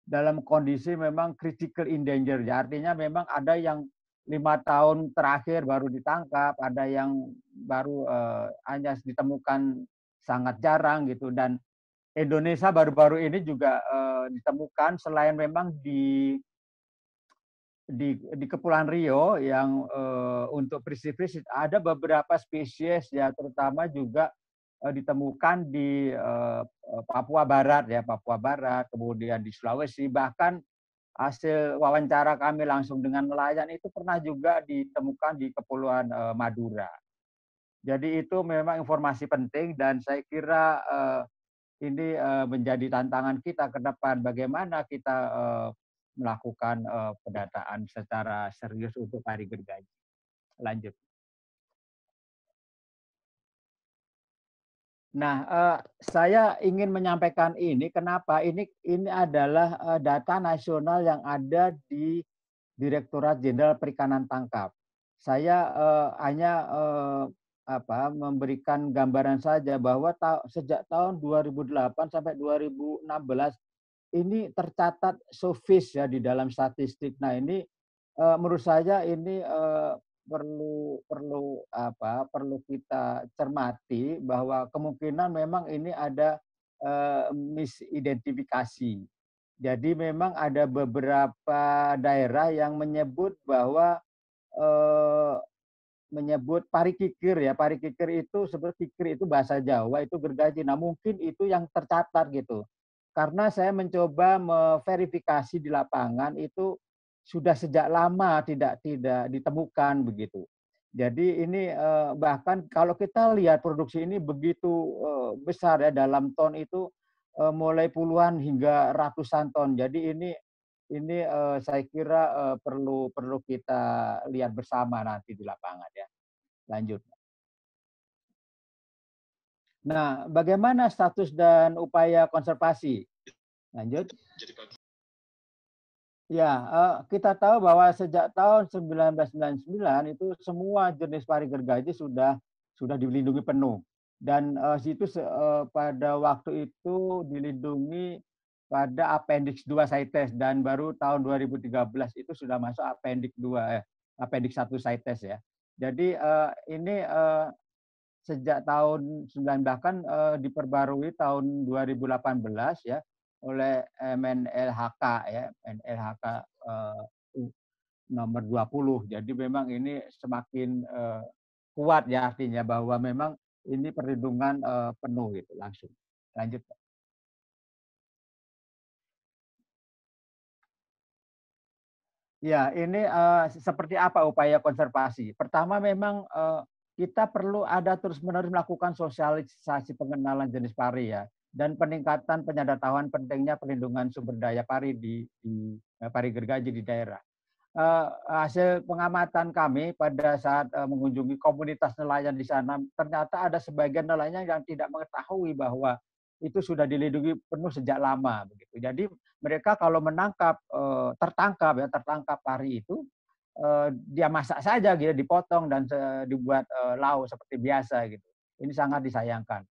dalam kondisi memang critical endanger, ya, artinya memang ada yang 5 tahun terakhir baru ditangkap, ada yang baru hanya ditemukan sangat jarang, gitu. Dan Indonesia baru-baru ini juga ditemukan selain memang di Kepulauan Riau yang untuk prinsip-prinsip ada beberapa spesies, ya, terutama juga ditemukan di Papua Barat, ya, Papua Barat, kemudian di Sulawesi, bahkan hasil wawancara kami langsung dengan nelayan itu pernah juga ditemukan di Kepulauan Madura. Jadi itu memang informasi penting dan saya kira ini menjadi tantangan kita ke depan bagaimana kita melakukan pendataan secara serius untuk pari gergaji. Lanjut. Nah, saya ingin menyampaikan ini kenapa ini adalah data nasional yang ada di Direktorat Jenderal Perikanan Tangkap. Saya hanya memberikan gambaran saja bahwa sejak tahun 2008 sampai 2016 ini tercatat showfish ya di dalam statistik. Nah ini menurut saya ini perlu kita cermati bahwa kemungkinan memang ini ada misidentifikasi. Jadi memang ada beberapa daerah yang menyebut bahwa menyebut pari kikir ya. Pari kikir itu sebenarnya kikir itu bahasa Jawa itu gergaji. Nah, mungkin itu yang tercatat gitu. Karena saya mencoba memverifikasi di lapangan itu sudah sejak lama tidak ditemukan begitu. Jadi ini bahkan kalau kita lihat produksi ini begitu besar ya dalam ton itu mulai puluhan hingga ratusan ton. Jadi ini saya kira perlu kita lihat bersama nanti di lapangan ya. Lanjut. Nah, bagaimana status dan upaya konservasi? Lanjut. Ya, kita tahu bahwa sejak tahun 1999 itu semua jenis pari gergaji sudah dilindungi penuh. Dan situ pada waktu itu dilindungi pada Appendix 2 CITES dan baru tahun 2013 itu sudah masuk Appendix 2 Appendix 1 CITES ya. Jadi ini sejak tahun 9 bahkan diperbarui tahun 2018 ya oleh MNLHK ya, MNLHK nomor 20. Jadi memang ini semakin kuat ya artinya bahwa memang ini perlindungan penuh gitu langsung. Lanjut. Ya, ini seperti apa upaya konservasi? Pertama memang kita perlu ada terus-menerus melakukan sosialisasi pengenalan jenis pari ya dan peningkatan penyadaran pentingnya perlindungan sumber daya pari di pari gergaji di daerah. Hasil pengamatan kami pada saat mengunjungi komunitas nelayan di sana, ternyata ada sebagian nelayan yang tidak mengetahui bahwa itu sudah dilindungi penuh sejak lama begitu. Jadi mereka kalau tertangkap pari itu dia masak saja gitu, dipotong dan dibuat lauk seperti biasa gitu. Ini sangat disayangkan.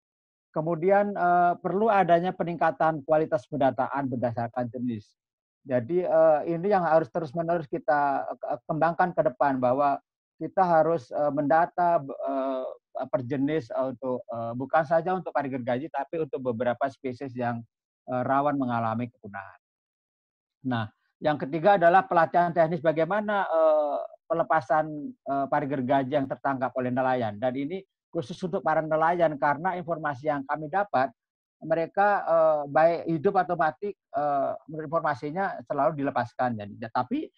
Kemudian perlu adanya peningkatan kualitas pendataan berdasarkan jenis. Jadi ini yang harus terus-menerus kita kembangkan ke depan bahwa kita harus mendata per jenis untuk bukan saja untuk pari gergaji tapi untuk beberapa spesies yang rawan mengalami kepunahan. Nah, yang ketiga adalah pelatihan teknis bagaimana pelepasan pari gergaji yang tertangkap oleh nelayan. Dan ini khusus untuk para nelayan karena informasi yang kami dapat mereka baik hidup atau mati informasinya selalu dilepaskan. Jadi, tapi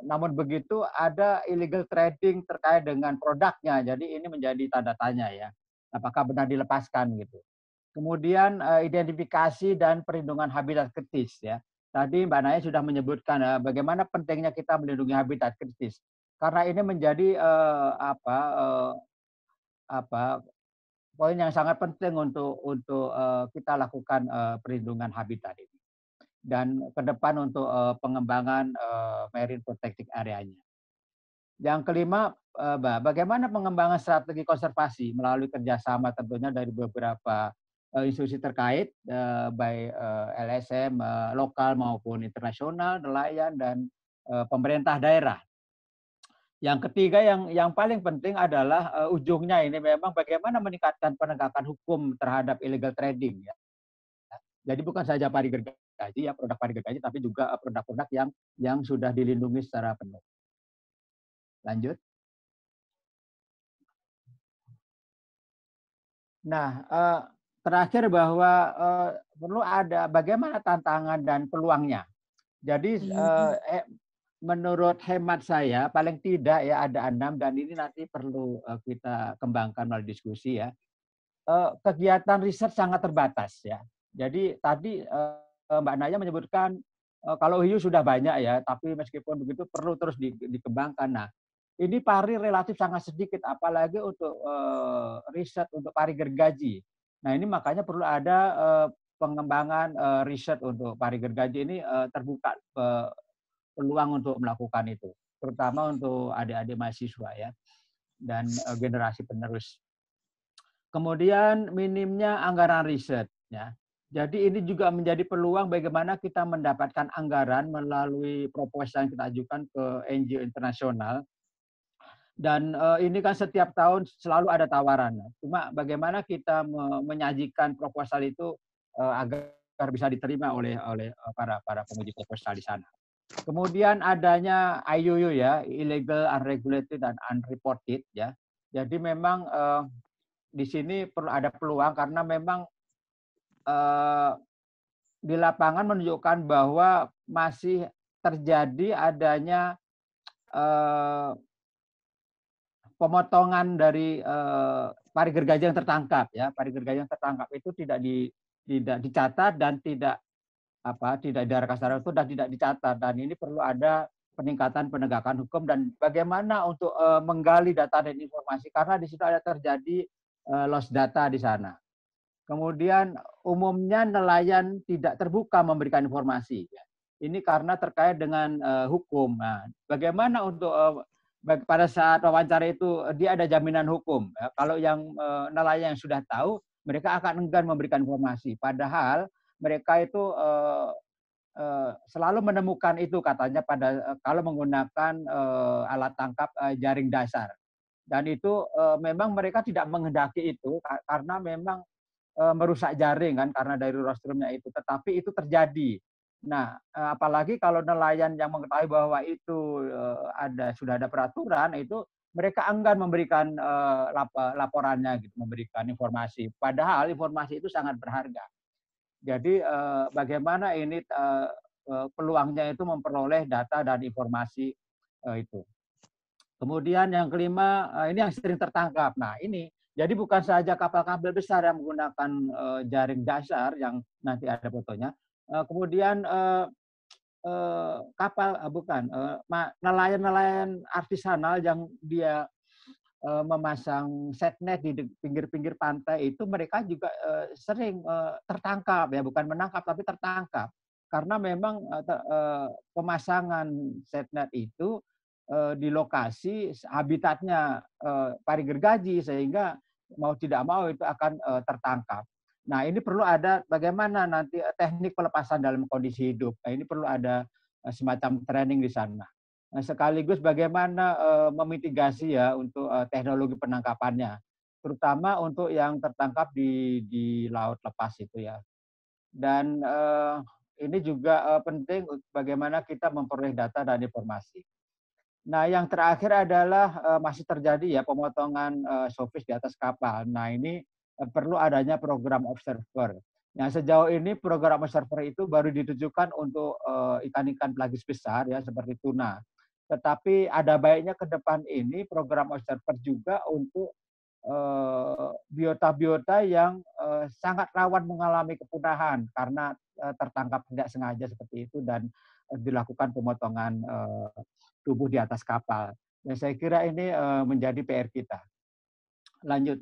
namun begitu ada illegal trading terkait dengan produknya. Jadi ini menjadi tanda tanya ya. Apakah benar dilepaskan gitu. Kemudian identifikasi dan perlindungan habitat kritis ya. Tadi Mbak Naya sudah menyebutkan bagaimana pentingnya kita melindungi habitat kritis. Karena ini menjadi poin yang sangat penting untuk kita lakukan perlindungan habitat ini. Dan ke depan untuk pengembangan marine protected area-nya. Yang kelima, bagaimana pengembangan strategi konservasi melalui kerjasama tentunya dari beberapa institusi terkait, baik LSM lokal maupun internasional, nelayan dan pemerintah daerah. Yang ketiga yang paling penting adalah ujungnya ini memang bagaimana meningkatkan penegakan hukum terhadap illegal trading ya. Jadi bukan saja pari gergaji ya produk pari gergaji tapi juga produk-produk yang sudah dilindungi secara penuh. Lanjut. Nah, terakhir bahwa perlu ada bagaimana tantangan dan peluangnya. Jadi menurut hemat saya paling tidak ya ada 6 dan ini nanti perlu kita kembangkan melalui diskusi ya. Kegiatan riset sangat terbatas ya. Jadi tadi Mbak Naya menyebutkan kalau hiu sudah banyak ya, tapi meskipun begitu perlu terus dikembangkan. Nah, ini pari relatif sangat sedikit, apalagi untuk riset untuk pari gergaji. Nah, ini makanya perlu ada pengembangan riset untuk pari gergaji ini terbuka peluang untuk melakukan itu, terutama untuk adik-adik mahasiswa ya dan generasi penerus. Kemudian minimnya anggaran riset ya. Jadi ini juga menjadi peluang bagaimana kita mendapatkan anggaran melalui proposal yang kita ajukan ke NGO internasional. Dan ini kan setiap tahun selalu ada tawaran. Cuma bagaimana kita menyajikan proposal itu agar bisa diterima oleh para penguji proposal di sana. Kemudian adanya IUU ya, illegal, unregulated dan unreported ya. Jadi memang di sini perlu ada peluang karena memang di lapangan menunjukkan bahwa masih terjadi adanya pemotongan dari pari gergaji yang tertangkap ya. Pari gergaji yang tertangkap itu tidak dicatat dan tidak diarahkan secara utuh dan tidak dicatat, dan ini perlu ada peningkatan penegakan hukum dan bagaimana untuk menggali data dan informasi karena di situ ada terjadi lost data di sana. Kemudian umumnya nelayan tidak terbuka memberikan informasi. Ini karena terkait dengan hukum. Nah, bagaimana untuk pada saat wawancara itu dia ada jaminan hukum. Ya, kalau yang nelayan yang sudah tahu, mereka akan enggan memberikan informasi. Padahal mereka itu selalu menemukan itu katanya pada kalau menggunakan alat tangkap jaring dasar. Dan itu memang mereka tidak menghendaki itu karena memang merusak jaring kan karena dari rostrumnya itu, tetapi itu terjadi. Nah, apalagi kalau nelayan yang mengetahui bahwa itu sudah ada peraturan itu mereka enggan memberikan laporannya gitu, memberikan informasi. Padahal informasi itu sangat berharga. Jadi bagaimana ini peluangnya itu memperoleh data dan informasi itu. Kemudian yang kelima ini yang sering tertangkap. Nah, ini jadi bukan saja kapal-kapal besar yang menggunakan jaring dasar yang nanti ada fotonya. Kemudian kapal nelayan-nelayan artisanal yang dia memasang setnet di pinggir-pinggir pantai itu mereka juga sering tertangkap ya, bukan menangkap tapi tertangkap karena memang pemasangan setnet itu di lokasi habitatnya pari gergaji sehingga mau tidak mau itu akan tertangkap. Nah, ini perlu ada bagaimana nanti teknik pelepasan dalam kondisi hidup. Nah, ini perlu ada semacam training di sana. Nah, sekaligus bagaimana memitigasi ya untuk teknologi penangkapannya, terutama untuk yang tertangkap di laut lepas itu ya. Dan ini juga penting bagaimana kita memperoleh data dan informasi. Nah, yang terakhir adalah masih terjadi ya pemotongan showfish di atas kapal. Nah, ini perlu adanya program observer. Nah, sejauh ini program observer itu baru ditujukan untuk ikan-ikan pelagis besar ya seperti tuna. Tetapi ada baiknya ke depan ini program observer juga untuk biota-biota yang sangat rawan mengalami kepunahan karena tertangkap tidak sengaja seperti itu dan dilakukan pemotongan tubuh di atas kapal. Dan saya kira ini menjadi PR kita. Lanjut.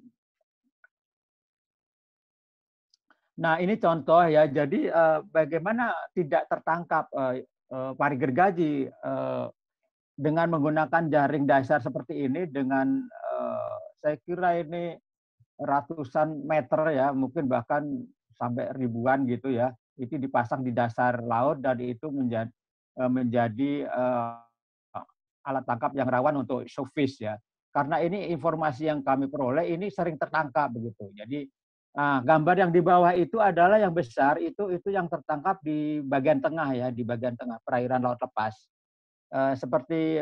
Nah, ini contoh ya. Jadi bagaimana tidak tertangkap pari gergaji dengan menggunakan jaring dasar seperti ini dengan saya kira ini ratusan meter ya, mungkin bahkan sampai ribuan gitu ya. Itu dipasang di dasar laut dan itu menjadi alat tangkap yang rawan untuk showfish ya. Karena ini informasi yang kami peroleh ini sering tertangkap begitu. Jadi gambar yang di bawah itu adalah yang besar itu yang tertangkap di bagian tengah ya, di bagian tengah perairan laut lepas. Seperti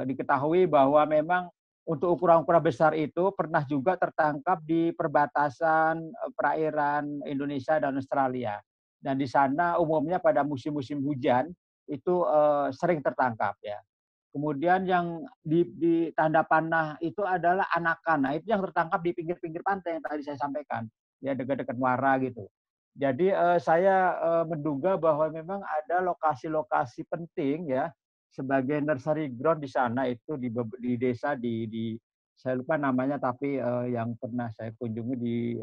diketahui bahwa memang untuk ukuran-ukuran besar itu pernah juga tertangkap di perbatasan perairan Indonesia dan Australia. Dan di sana umumnya pada musim-musim hujan itu sering tertangkap ya. Kemudian yang di tanda panah itu adalah anakan. Nah, itu yang tertangkap di pinggir-pinggir pantai yang tadi saya sampaikan, ya dekat-dekat muara gitu. Jadi saya menduga bahwa memang ada lokasi-lokasi penting ya sebagai nursery ground di sana itu di desa di saya lupa namanya tapi yang pernah saya kunjungi di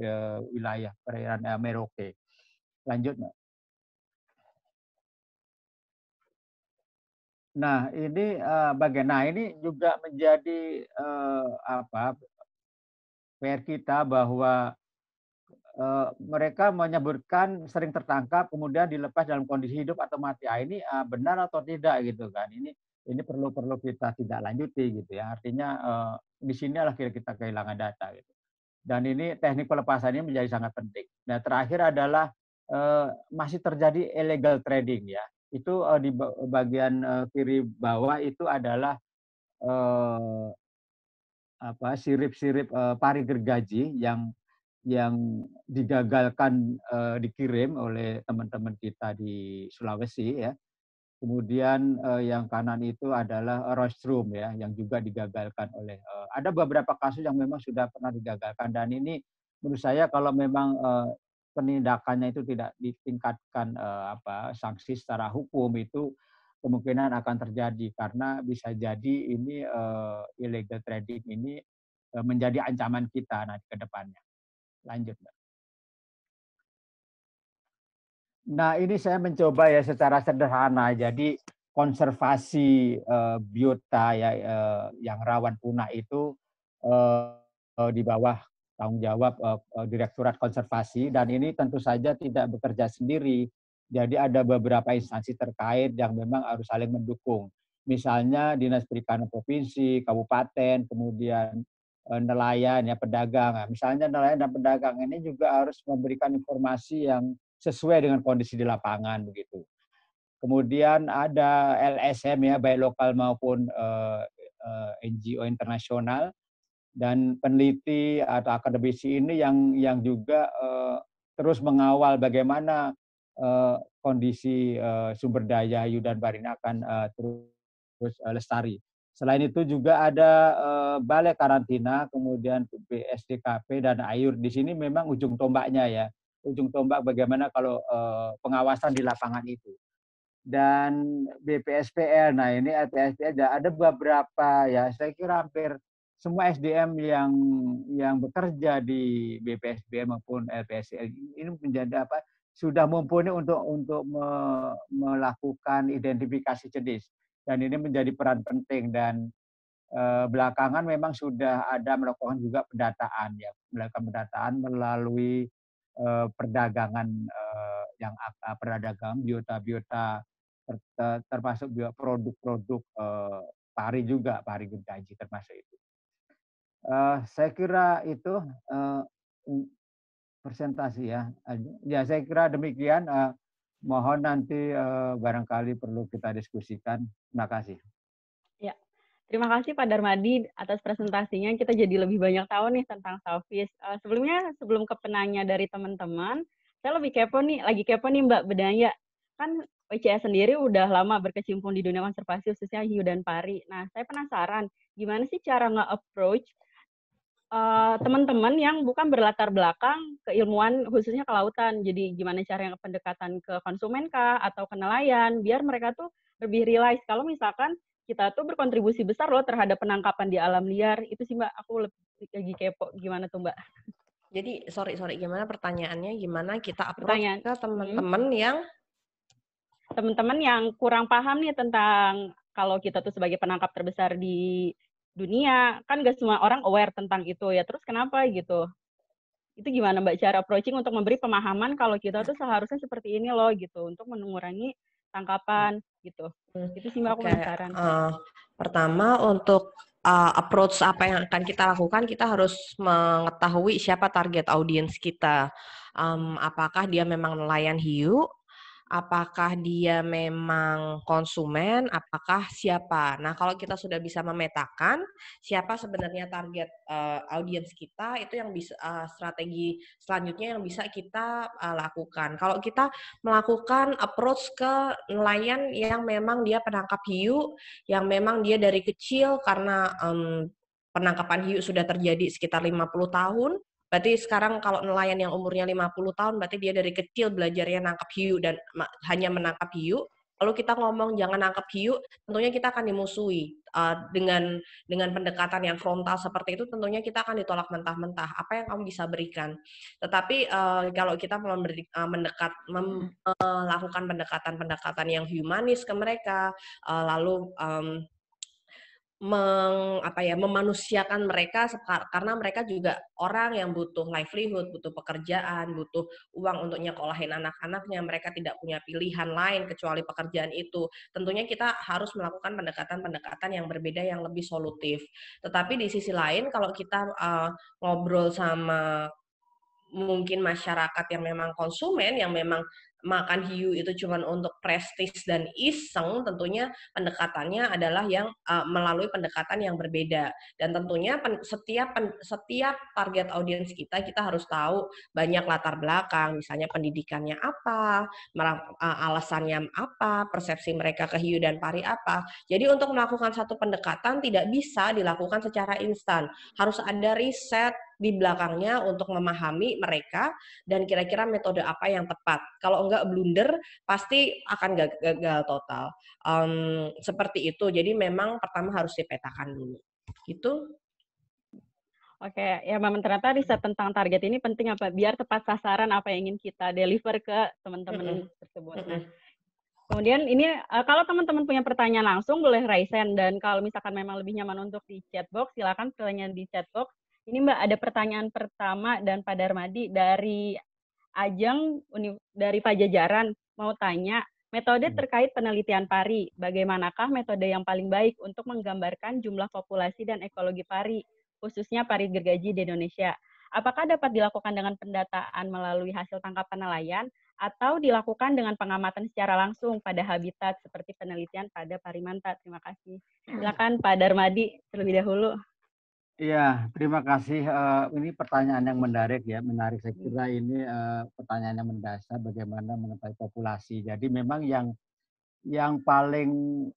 wilayah perairan Merauke. Lanjut, Mbak. Nah, ini nah ini juga menjadi PR kita bahwa mereka menyebutkan sering tertangkap kemudian dilepas dalam kondisi hidup atau mati. Ini benar atau tidak gitu kan? Ini perlu kita tidak lanjuti gitu ya. Artinya di sinilah kita kehilangan data gitu. Dan ini teknik pelepasan ini menjadi sangat penting. Nah, terakhir adalah masih terjadi illegal trading ya. Itu di bagian kiri bawah itu adalah sirip-sirip pari gergaji yang digagalkan dikirim oleh teman-teman kita di Sulawesi ya. Kemudian yang kanan itu adalah rostrum ya, yang juga digagalkan oleh ada beberapa kasus yang memang sudah pernah digagalkan dan ini menurut saya kalau memang penindakannya itu tidak ditingkatkan sanksi secara hukum itu kemungkinan akan terjadi karena bisa jadi ini illegal trading ini menjadi ancaman kita nanti ke depannya. Lanjut, Mbak. Nah, ini saya mencoba ya secara sederhana. Jadi konservasi biota ya yang rawan punah itu di bawah tanggung jawab Direktorat Konservasi dan ini tentu saja tidak bekerja sendiri. Jadi ada beberapa instansi terkait yang memang harus saling mendukung. Misalnya Dinas Perikanan Provinsi, Kabupaten, kemudian nelayan ya pedagang. Misalnya nelayan dan pedagang ini juga harus memberikan informasi yang sesuai dengan kondisi di lapangan begitu. Kemudian ada LSM ya baik lokal maupun NGO internasional dan peneliti atau akademisi ini yang juga terus mengawal bagaimana kondisi sumber daya hiu dan bahari ini akan terus lestari. Selain itu juga ada balai karantina, kemudian BSDKP dan AYUR. Di sini memang ujung tombaknya ya. Ujung tombak bagaimana kalau pengawasan di lapangan itu. Dan BPSPL, nah ini LPSPL ada beberapa ya, saya kira hampir semua SDM yang bekerja di BPSPL maupun LPSPL ini menjadi sudah mumpuni untuk melakukan identifikasi jenis. Dan ini menjadi peran penting dan belakangan memang sudah ada melakukan juga pendataan ya, melakukan pendataan melalui perdagangan perdagangan biota termasuk juga produk-produk pari juga, pari gergaji termasuk itu. Saya kira itu presentasi ya. Ya saya kira demikian. Mohon nanti barangkali perlu kita diskusikan. Terima kasih. Ya, terima kasih Pak Darmadi atas presentasinya. Kita jadi lebih banyak tahu nih tentang Salvis. Sebelum ke penanya dari teman-teman, saya lagi kepo nih Mbak Bedanya. Kan WCS sendiri udah lama berkecimpung di dunia konservasi khususnya hiu dan pari. Nah, saya penasaran gimana sih cara nge-approach teman-teman yang bukan berlatar belakang keilmuan khususnya kelautan. Jadi gimana cara yang pendekatan ke konsumen kah atau ke nelayan biar mereka tuh lebih realize kalau misalkan kita tuh berkontribusi besar loh terhadap penangkapan di alam liar. Itu sih Mbak, aku lagi kepo gimana tuh Mbak. Jadi sorry gimana pertanyaannya, gimana kita approach ke teman-teman yang kurang paham nih tentang kalau kita tuh sebagai penangkap terbesar di dunia, kan gak semua orang aware tentang itu ya, terus kenapa gitu? Itu gimana Mbak cara approaching untuk memberi pemahaman kalau kita tuh seharusnya seperti ini loh gitu, untuk mengurangi tangkapan gitu. Itu sih Mbak, aku penasaran. Pertama untuk approach apa yang akan kita lakukan, kita harus mengetahui siapa target audiens kita. Apakah dia memang nelayan hiu, apakah dia memang konsumen, apakah siapa. Nah, kalau kita sudah bisa memetakan siapa sebenarnya target audiens kita, itu yang bisa strategi selanjutnya yang bisa kita lakukan. Kalau kita melakukan approach ke nelayan yang memang dia penangkap hiu, yang memang dia dari kecil karena penangkapan hiu sudah terjadi sekitar 50 tahun, berarti sekarang kalau nelayan yang umurnya 50 tahun, berarti dia dari kecil belajarnya nangkap hiu dan hanya menangkap hiu. Lalu kita ngomong jangan nangkap hiu, tentunya kita akan dimusuhi. Dengan pendekatan yang frontal seperti itu, tentunya kita akan ditolak mentah-mentah. Apa yang kamu bisa berikan? Tetapi kalau kita melakukan pendekatan-pendekatan yang humanis ke mereka, lalu memanusiakan mereka karena mereka juga orang yang butuh livelihood, butuh pekerjaan, butuh uang untuk nyekolahin anak-anaknya, mereka tidak punya pilihan lain kecuali pekerjaan itu. Tentunya kita harus melakukan pendekatan-pendekatan yang berbeda yang lebih solutif. Tetapi di sisi lain kalau kita ngobrol sama mungkin masyarakat yang memang konsumen, yang memang makan hiu itu cuma untuk prestis dan iseng, tentunya pendekatannya adalah yang melalui pendekatan yang berbeda. Dan tentunya setiap target audiens kita harus tahu banyak latar belakang, misalnya pendidikannya apa, alasannya apa, persepsi mereka ke hiu dan pari apa. Jadi untuk melakukan satu pendekatan tidak bisa dilakukan secara instan. Harus ada riset di belakangnya untuk memahami mereka dan kira-kira metode apa yang tepat. Kalau enggak blunder, pasti akan gagal total. Seperti itu. Jadi memang pertama harus dipetakan dulu. Gitu. Oke, ya memang ternyata riset tentang target ini penting apa biar tepat sasaran apa yang ingin kita deliver ke teman-teman tersebut. Nah, kemudian ini kalau teman-teman punya pertanyaan langsung boleh raise hand, dan kalau misalkan memang lebih nyaman untuk di chat box, silakan pertanyaan di chat box. Ini Mbak ada pertanyaan pertama dan Pak Darmadi dari Ajeng dari Pajajaran mau tanya, metode terkait penelitian pari, bagaimanakah metode yang paling baik untuk menggambarkan jumlah populasi dan ekologi pari, khususnya pari gergaji di Indonesia? Apakah dapat dilakukan dengan pendataan melalui hasil tangkapan nelayan atau dilakukan dengan pengamatan secara langsung pada habitat seperti penelitian pada parimanta? Terima kasih. Silakan Pak Darmadi terlebih dahulu. Iya, terima kasih. Ini pertanyaan yang menarik ya, menarik. Saya kira ini pertanyaan yang mendasar bagaimana mengetahui populasi. Jadi memang yang paling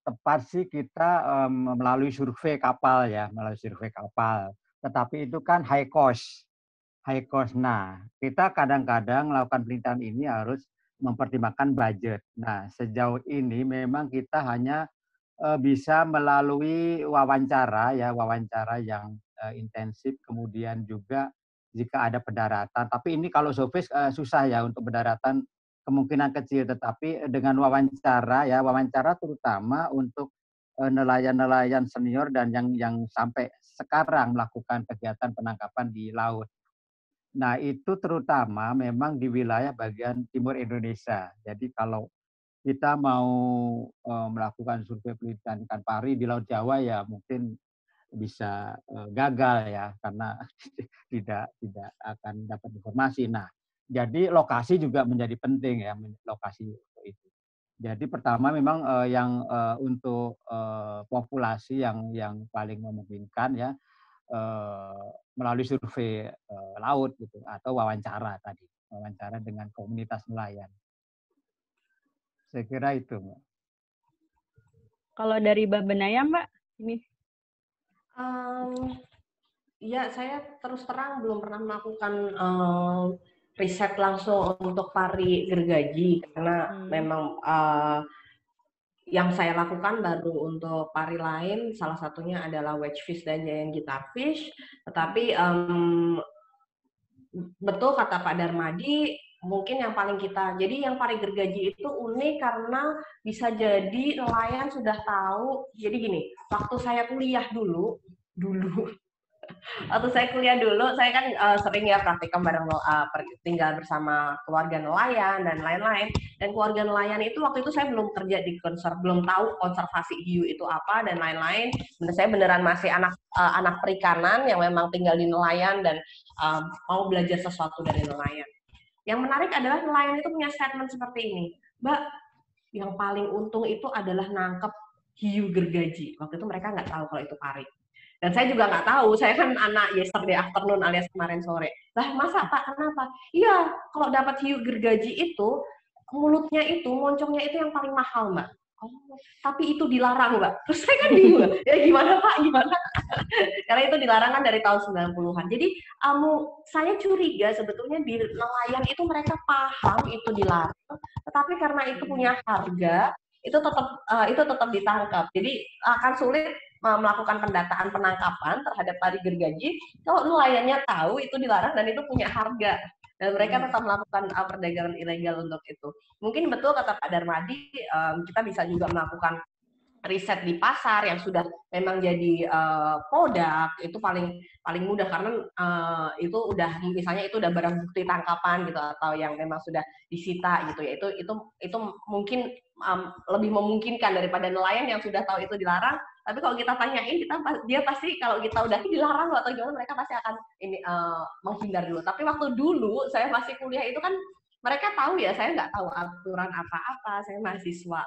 tepat sih kita melalui survei kapal ya, melalui survei kapal. Tetapi itu kan high cost. Nah, kita kadang-kadang melakukan penelitian ini harus mempertimbangkan budget. Nah, sejauh ini memang kita hanya bisa melalui wawancara ya, wawancara yang intensif, kemudian juga jika ada pendaratan. Tapi ini kalau survei susah ya untuk pendaratan, kemungkinan kecil. Tetapi dengan wawancara ya, wawancara terutama untuk nelayan-nelayan senior dan yang sampai sekarang melakukan kegiatan penangkapan di laut. Nah, itu terutama memang di wilayah bagian timur Indonesia. Jadi kalau kita mau melakukan survei penelitian ikan pari di Laut Jawa ya mungkin bisa gagal ya karena tidak akan dapat informasi. Nah, jadi lokasi juga menjadi penting ya, lokasi untuk itu. Jadi pertama memang yang untuk populasi yang paling memungkinkan ya melalui survei laut gitu atau wawancara tadi, wawancara dengan komunitas nelayan. Saya kira itu, Mbak. Kalau dari Mbak Benaya, Mbak, ini. Ya, saya terus terang belum pernah melakukan riset langsung untuk pari gergaji karena memang yang saya lakukan baru untuk pari lain, salah satunya adalah wedgefish dan giant guitarfish. Tetapi betul kata Pak Darmadi, mungkin yang paling jadi yang pari gergaji itu unik karena bisa jadi nelayan sudah tahu. Jadi gini, waktu saya kuliah dulu waktu saya kuliah dulu, saya kan sering ya praktikum bareng tinggal bersama keluarga nelayan dan lain-lain. Dan keluarga nelayan itu waktu itu saya belum kerja di belum tahu konservasi hiu itu apa dan lain-lain. Saya beneran masih anak perikanan yang memang tinggal di nelayan dan mau belajar sesuatu dari nelayan. Yang menarik adalah nelayan itu punya statement seperti ini. Mbak, yang paling untung itu adalah nangkep hiu gergaji. Waktu itu mereka nggak tahu kalau itu pari. Dan saya juga nggak tahu, saya kan anak yesterday afternoon alias kemarin sore. Lah masa Pak, kenapa? Iya, kalau dapat hiu gergaji itu, mulutnya itu, moncongnya itu yang paling mahal, Mbak. Oh, tapi itu dilarang, Mbak. Terus saya kan bingung, ya gimana Pak, gimana? Karena itu dilarang kan dari tahun 90-an. Jadi saya curiga sebetulnya di nelayan itu mereka paham itu dilarang, tetapi karena itu punya harga, itu tetap ditangkap. Jadi akan sulit melakukan pendataan penangkapan terhadap pari gergaji kalau nelayannya tahu itu dilarang dan itu punya harga. Dan mereka tetap melakukan perdagangan ilegal untuk itu. Mungkin betul kata Pak Darmadi, kita bisa juga melakukan riset di pasar yang sudah memang jadi produk itu paling mudah karena itu udah misalnya itu udah barang bukti tangkapan gitu atau yang memang sudah disita gitu ya itu mungkin lebih memungkinkan daripada nelayan yang sudah tahu itu dilarang. Tapi kalau kita tanyain dia pasti kalau kita udah dilarang atau gimana mereka pasti akan menghindar dulu. Tapi waktu dulu saya masih kuliah itu kan mereka tahu ya, saya nggak tahu aturan apa-apa, saya mahasiswa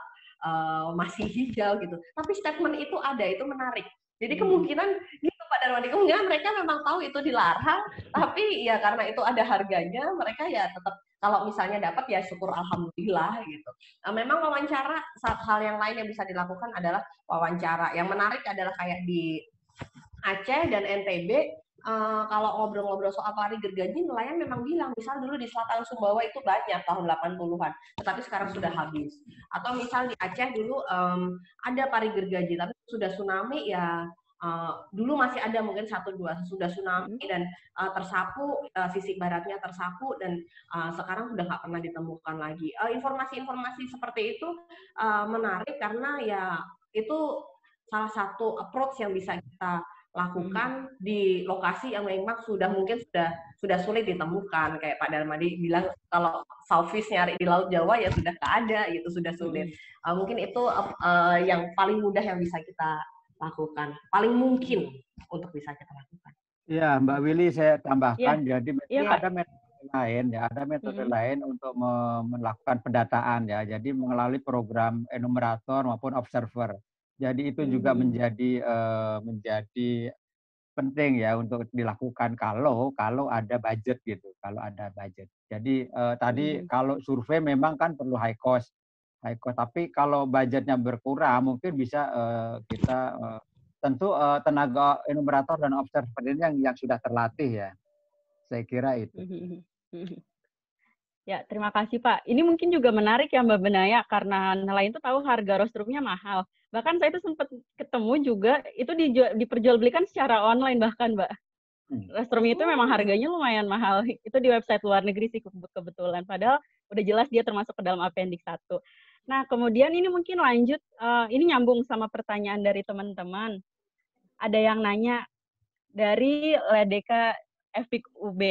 masih hijau gitu. Tapi statement itu ada, itu menarik. Jadi kemungkinan gitu Pak Darmadi, kemungkinan mereka memang tahu itu dilarang, tapi ya karena itu ada harganya, mereka ya tetap kalau misalnya dapat ya syukur alhamdulillah gitu. Memang wawancara, hal yang lain yang bisa dilakukan adalah wawancara. Yang menarik adalah kayak di Aceh dan NTB, kalau ngobrol-ngobrol soal pari gergaji, nelayan memang bilang, misal dulu di selatan Sumbawa itu banyak tahun 80-an, tetapi sekarang sudah habis. Atau misal di Aceh dulu ada pari gergaji, tapi sudah tsunami ya dulu masih ada mungkin 1-2, sudah tsunami dan tersapu, sisi baratnya tersapu dan sekarang sudah nggak pernah ditemukan lagi. Informasi-informasi seperti itu menarik karena ya itu salah satu approach yang bisa kita lakukan di lokasi yang memang mungkin sudah sulit ditemukan. Kayak Pak Darmadi bilang kalau saltfish nyari di Laut Jawa ya sudah nggak ada gitu, sudah sulit. Mungkin itu yang paling mudah yang bisa kita lakukan, paling mungkin untuk bisa kita lakukan. Ya, Mbak Willy saya tambahkan, jadi ada metode lain ya, ada metode lain untuk melakukan pendataan ya. Jadi melalui program enumerator maupun observer. Jadi itu juga menjadi penting ya untuk dilakukan kalau ada budget gitu, kalau ada budget. Jadi tadi kalau survei memang kan perlu high cost, tapi kalau budgetnya berkurang mungkin bisa kita tentu tenaga enumerator dan observer ini yang sudah terlatih ya. Saya kira itu. Ya, terima kasih Pak. Ini mungkin juga menarik ya Mbak Benaya, karena nelayan itu tahu harga rostrumnya mahal. Bahkan saya itu sempat ketemu juga, itu diperjualbelikan secara online bahkan Mbak. Rostrum itu memang harganya lumayan mahal. Itu di website luar negeri sih kebetulan. Padahal udah jelas dia termasuk ke dalam appendix 1. Nah, kemudian ini mungkin lanjut, ini nyambung sama pertanyaan dari teman-teman. Ada yang nanya, dari Ledeka FPIK UB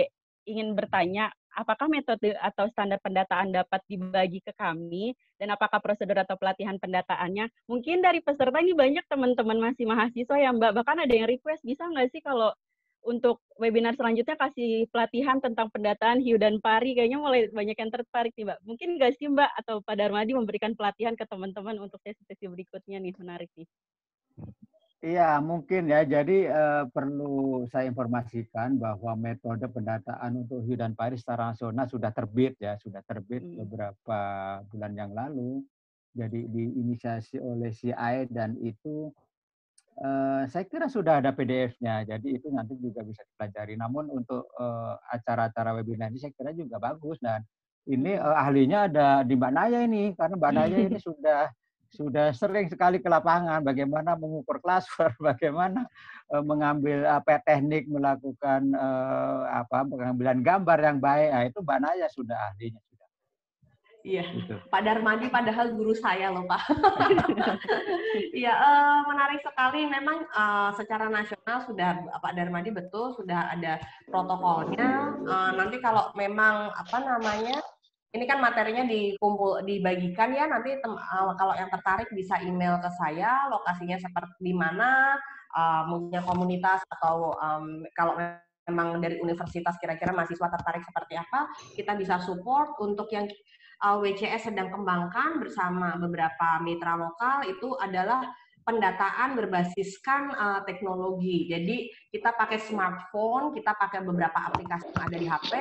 ingin bertanya, apakah metode atau standar pendataan dapat dibagi ke kami, dan apakah prosedur atau pelatihan pendataannya? Mungkin dari peserta ini banyak teman-teman masih mahasiswa ya Mbak, bahkan ada yang request, bisa nggak sih kalau untuk webinar selanjutnya kasih pelatihan tentang pendataan hiu dan pari, kayaknya mulai banyak yang tertarik nih Mbak. Mungkin nggak sih Mbak atau Pak Darmadi memberikan pelatihan ke teman-teman untuk sesi-sesi berikutnya nih, menarik nih. Iya, mungkin ya. Jadi perlu saya informasikan bahwa metode pendataan untuk hiu dan pari secara nasional sudah terbit ya, sudah terbit beberapa bulan yang lalu. Jadi diinisiasi oleh CI dan itu saya kira sudah ada PDF-nya. Jadi itu nanti juga bisa dipelajari. Namun untuk acara-acara webinar ini saya kira juga bagus dan ini ahlinya ada di Mbak Naya ini, karena Mbak Naya ini sudah sering sekali ke lapangan, bagaimana mengukur cluster, bagaimana mengambil teknik melakukan pengambilan gambar yang baik. Nah, itu Mbak Naya sudah ahlinya. Iya, gitu. Pak Darmadi padahal guru saya loh Pak. Iya, menarik sekali. Memang secara nasional sudah Pak Darmadi betul sudah ada protokolnya. Nanti kalau memang ini kan materinya dibagikan ya, nanti kalau yang tertarik bisa email ke saya, lokasinya seperti di mana, punya komunitas atau kalau memang dari universitas kira-kira mahasiswa tertarik seperti apa, kita bisa support. Untuk yang WCS sedang kembangkan bersama beberapa mitra lokal itu adalah pendataan berbasiskan teknologi. Jadi kita pakai smartphone, kita pakai beberapa aplikasi yang ada di HP,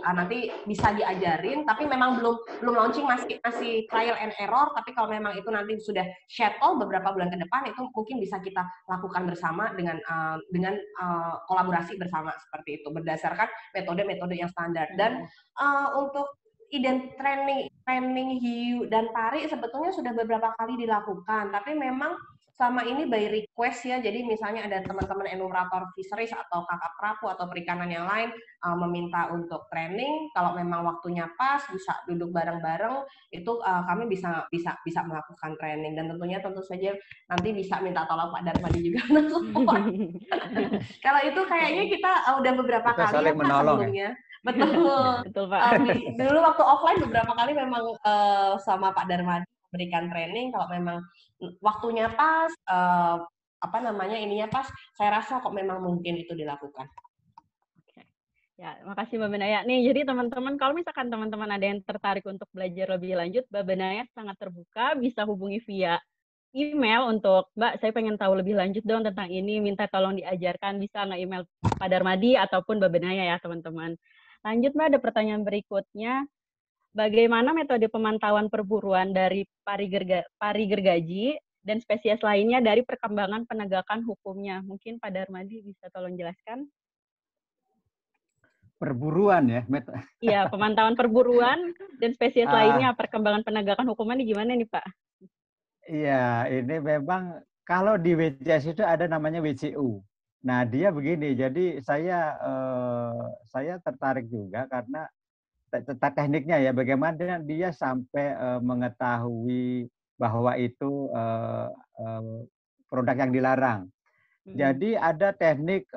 nanti bisa diajarin. Tapi memang belum launching, masih trial and error. Tapi kalau memang itu nanti sudah settle beberapa bulan ke depan, itu mungkin bisa kita lakukan bersama dengan kolaborasi bersama seperti itu berdasarkan metode-metode yang standar. Dan untuk training hiu dan pari sebetulnya sudah beberapa kali dilakukan, tapi memang selama ini by request ya. Jadi misalnya ada teman-teman enumerator fisheries atau kakap kerapu atau perikanan yang lain meminta untuk training, kalau memang waktunya pas bisa duduk bareng-bareng, itu kami bisa melakukan training. Dan tentu saja nanti bisa minta tolong Pak Darmadi juga support. Kalau itu kayaknya kita udah beberapa kali ya Pak sebelumnya. Ya? Betul. Betul Pak. Dulu waktu offline beberapa kali memang sama Pak Darmadi berikan training. Kalau memang waktunya pas, ininya pas, saya rasa kok memang mungkin itu dilakukan. Oke. Ya, makasih Mbak Benaya. Nih, jadi teman-teman, kalau misalkan teman-teman ada yang tertarik untuk belajar lebih lanjut, Mbak Benaya sangat terbuka, bisa hubungi via email untuk, Mbak, saya pengen tahu lebih lanjut dong tentang ini, minta tolong diajarkan, bisa nge-email Pak Darmadi ataupun Mbak Benaya ya, teman-teman. Lanjut, Mbak, ada pertanyaan berikutnya. Bagaimana metode pemantauan perburuan dari pari gergaji dan spesies lainnya dari perkembangan penegakan hukumnya? Mungkin Pak Darmadi bisa tolong jelaskan. Perburuan ya? Iya, pemantauan perburuan dan spesies lainnya, perkembangan penegakan hukumnya ini gimana nih Pak? Iya, ini memang kalau di WCS itu ada namanya WCU. Nah, dia begini, jadi saya tertarik juga karena tekniknya ya, bagaimana dia sampai mengetahui bahwa itu produk yang dilarang. Jadi ada teknik,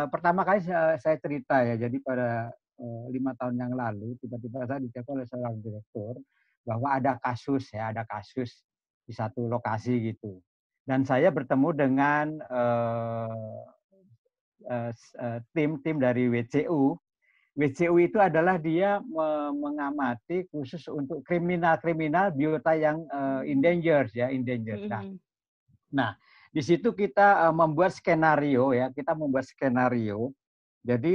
pertama kali saya cerita ya, jadi pada 5 tahun yang lalu, tiba-tiba saya ditelepon oleh seorang direktur, bahwa ada kasus di satu lokasi gitu. Dan saya bertemu dengan tim dari WCU. WCU itu adalah dia mengamati khusus untuk kriminal biota yang endangered. Nah, di situ kita membuat skenario ya, Jadi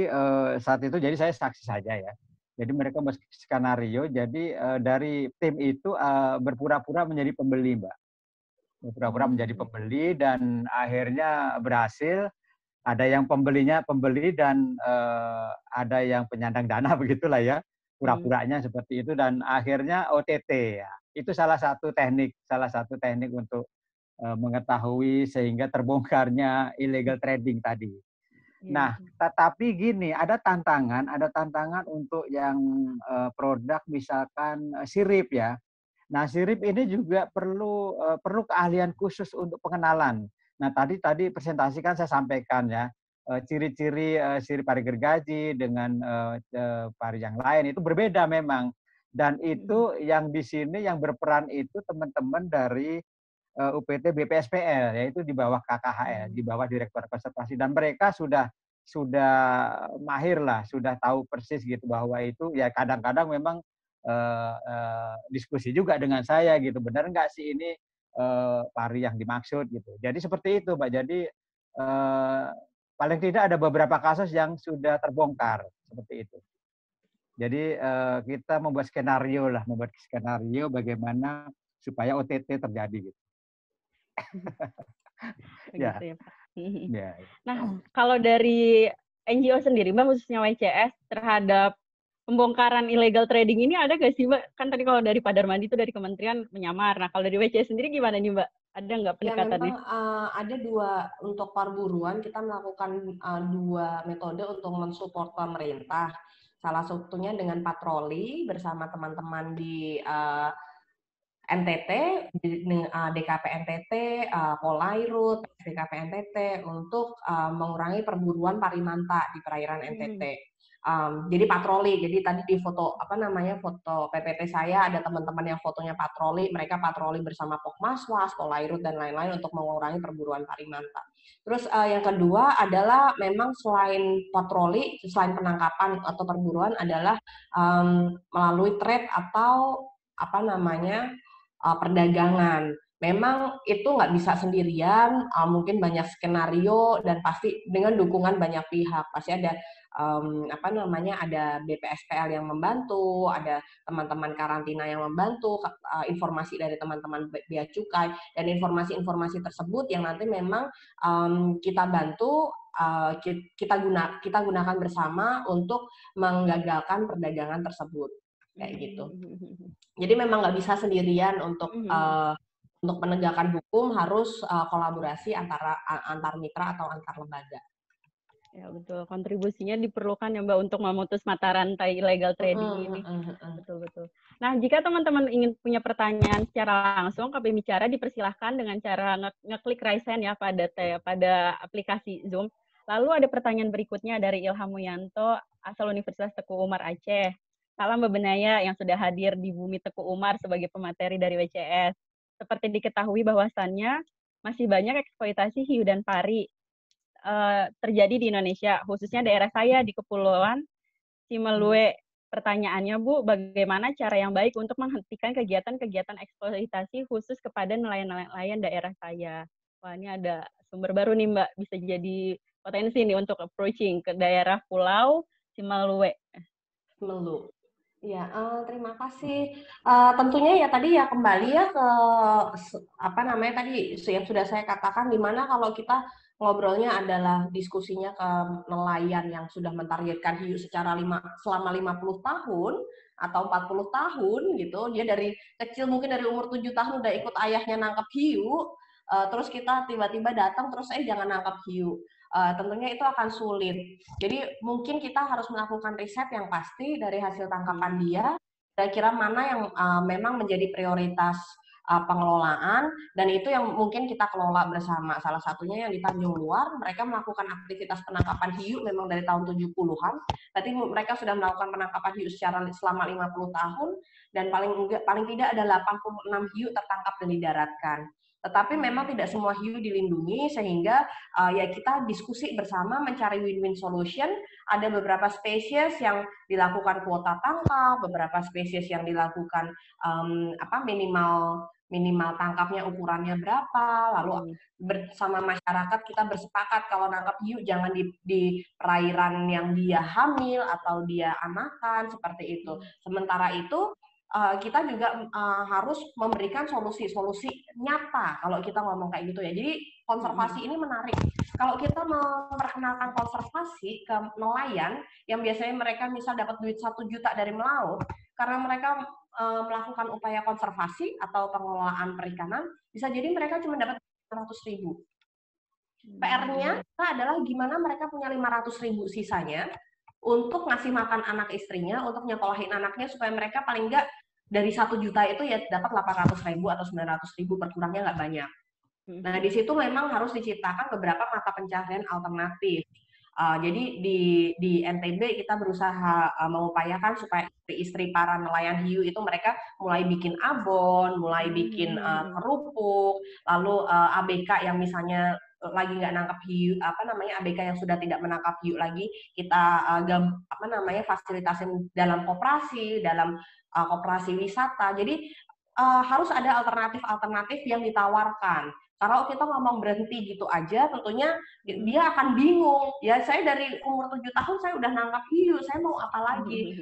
saat itu jadi saya saksi saja ya. Jadi mereka membuat skenario. Jadi dari tim itu berpura-pura menjadi pembeli, Mbak. Berpura-pura menjadi pembeli dan akhirnya berhasil. Ada yang pembeli dan ada yang penyandang dana begitulah ya, pura-puranya seperti itu dan akhirnya OTT ya. Itu salah satu teknik untuk mengetahui sehingga terbongkarnya illegal trading tadi. Nah, tetapi gini, ada tantangan untuk yang produk misalkan sirip ya. Nah, sirip ini juga perlu keahlian khusus untuk pengenalan. Nah, tadi presentasi kan saya sampaikan ya, ciri-ciri sirip pari gergaji dengan pari yang lain itu berbeda memang. Dan itu yang di sini yang berperan itu teman-teman dari UPT BPSPL, yaitu di bawah KKHL, di bawah Direktur Konservasi. Dan mereka sudah mahir lah, sudah tahu persis gitu bahwa itu ya kadang-kadang memang diskusi juga dengan saya gitu, benar nggak sih ini pari yang dimaksud gitu. Jadi seperti itu, Pak. Jadi paling tidak ada beberapa kasus yang sudah terbongkar seperti itu. Jadi kita membuat skenario bagaimana supaya OTT terjadi gitu. Ya. Nah, kalau dari NGO sendiri, Mbak, khususnya WCS terhadap pembongkaran illegal trading ini ada nggak sih, Mbak? Kan tadi kalau dari Pak Darmadi itu dari kementerian menyamar. Nah, kalau dari WCS sendiri gimana nih, Mbak? Ada nggak pendekatannya? Ya, memang ada dua untuk perburuan, kita melakukan dua metode untuk mensupport pemerintah. Salah satunya dengan patroli bersama teman-teman di NTT, DKP NTT, Polairut, DKP NTT untuk mengurangi perburuan parimanta di perairan NTT. Jadi patroli. Jadi tadi di foto foto PPT saya ada teman-teman yang fotonya patroli, mereka patroli bersama Pokmaswas, Polairut dan lain-lain untuk mengurangi perburuan parimanta. Terus yang kedua adalah memang selain patroli, selain penangkapan atau perburuan adalah melalui trade atau perdagangan. Memang itu nggak bisa sendirian, mungkin banyak skenario dan pasti dengan dukungan banyak pihak. Pasti ada ada BPSPL yang membantu, ada teman-teman karantina yang membantu, informasi dari teman-teman bea cukai, dan informasi-informasi tersebut yang nanti memang kita bantu, kita gunakan bersama untuk menggagalkan perdagangan tersebut, kayak gitu. Jadi memang nggak bisa sendirian untuk penegakan hukum, harus kolaborasi antar mitra atau antar lembaga. Ya betul, kontribusinya diperlukan ya Mbak untuk memutus mata rantai illegal trading ini. Betul. Nah, jika teman-teman ingin punya pertanyaan secara langsung, KP Bicara dipersilahkan dengan cara ngeklik raise hand ya pada aplikasi Zoom. Lalu ada pertanyaan berikutnya dari Ilham Muyanto, asal Universitas Teguh Umar Aceh. Salam Bebenaya yang sudah hadir di Bumi Teguh Umar sebagai pemateri dari WCS. Seperti diketahui bahwasannya masih banyak eksploitasi hiu dan pari terjadi di Indonesia, khususnya daerah saya di Kepulauan Simeulue. Pertanyaannya Bu, bagaimana cara yang baik untuk menghentikan kegiatan-kegiatan eksploitasi khusus kepada nelayan-nelayan daerah saya? Wah, ini ada sumber baru nih Mbak, bisa jadi potensi nih untuk approaching ke daerah Pulau Simeulue. Ya, terima kasih. Tentunya ya tadi ya kembali ya ke tadi yang sudah saya katakan, di mana kalau kita ngobrolnya adalah diskusinya ke nelayan yang sudah mentargetkan hiu selama 50 tahun atau 40 tahun gitu. Dia dari kecil mungkin dari umur 7 tahun udah ikut ayahnya nangkap hiu, terus kita tiba-tiba datang terus jangan nangkap hiu. Tentunya itu akan sulit. Jadi mungkin kita harus melakukan riset yang pasti dari hasil tangkapan dia, kira-kira mana yang memang menjadi prioritas pengelolaan, dan itu yang mungkin kita kelola bersama. Salah satunya yang di Tanjung Luar, mereka melakukan aktivitas penangkapan hiu memang dari tahun 70-an. Berarti mereka sudah melakukan penangkapan hiu selama 50 tahun, dan paling tidak ada 86 hiu tertangkap dan didaratkan. Tetapi memang tidak semua hiu dilindungi, sehingga ya kita diskusi bersama mencari win-win solution. Ada beberapa spesies yang dilakukan kuota tangkap, beberapa spesies yang dilakukan minimal tangkapnya ukurannya berapa, lalu bersama masyarakat kita bersepakat kalau nangkap hiu jangan di perairan yang dia hamil atau dia anakan, seperti itu. Sementara itu kita juga harus memberikan solusi-solusi nyata kalau kita ngomong kayak gitu ya. Jadi konservasi ini menarik. Kalau kita memperkenalkan konservasi ke nelayan yang biasanya mereka misal dapat duit 1 juta dari melaut, karena mereka melakukan upaya konservasi atau pengelolaan perikanan, bisa jadi mereka cuma dapat 500.000. PR-nya adalah gimana mereka punya 500.000 sisanya untuk ngasih makan anak istrinya, untuk nyekolahin anaknya, supaya mereka paling nggak dari 1 juta itu ya dapat 800.000 atau 900.000, berkurangnya nggak banyak. Nah, di situ memang harus diciptakan beberapa mata pencaharian alternatif. Jadi di NTB kita berusaha mengupayakan supaya istri para nelayan hiu itu mereka mulai bikin abon, mulai bikin kerupuk, lalu ABK yang misalnya lagi nggak nangkap hiu, ABK yang sudah tidak menangkap hiu lagi, kita fasilitasin dalam koperasi, dalam koperasi wisata. Jadi harus ada alternatif-alternatif yang ditawarkan. Kalau kita ngomong berhenti gitu aja, tentunya dia akan bingung. Ya, saya dari umur 7 tahun saya udah nangkap hiu, saya mau apa lagi?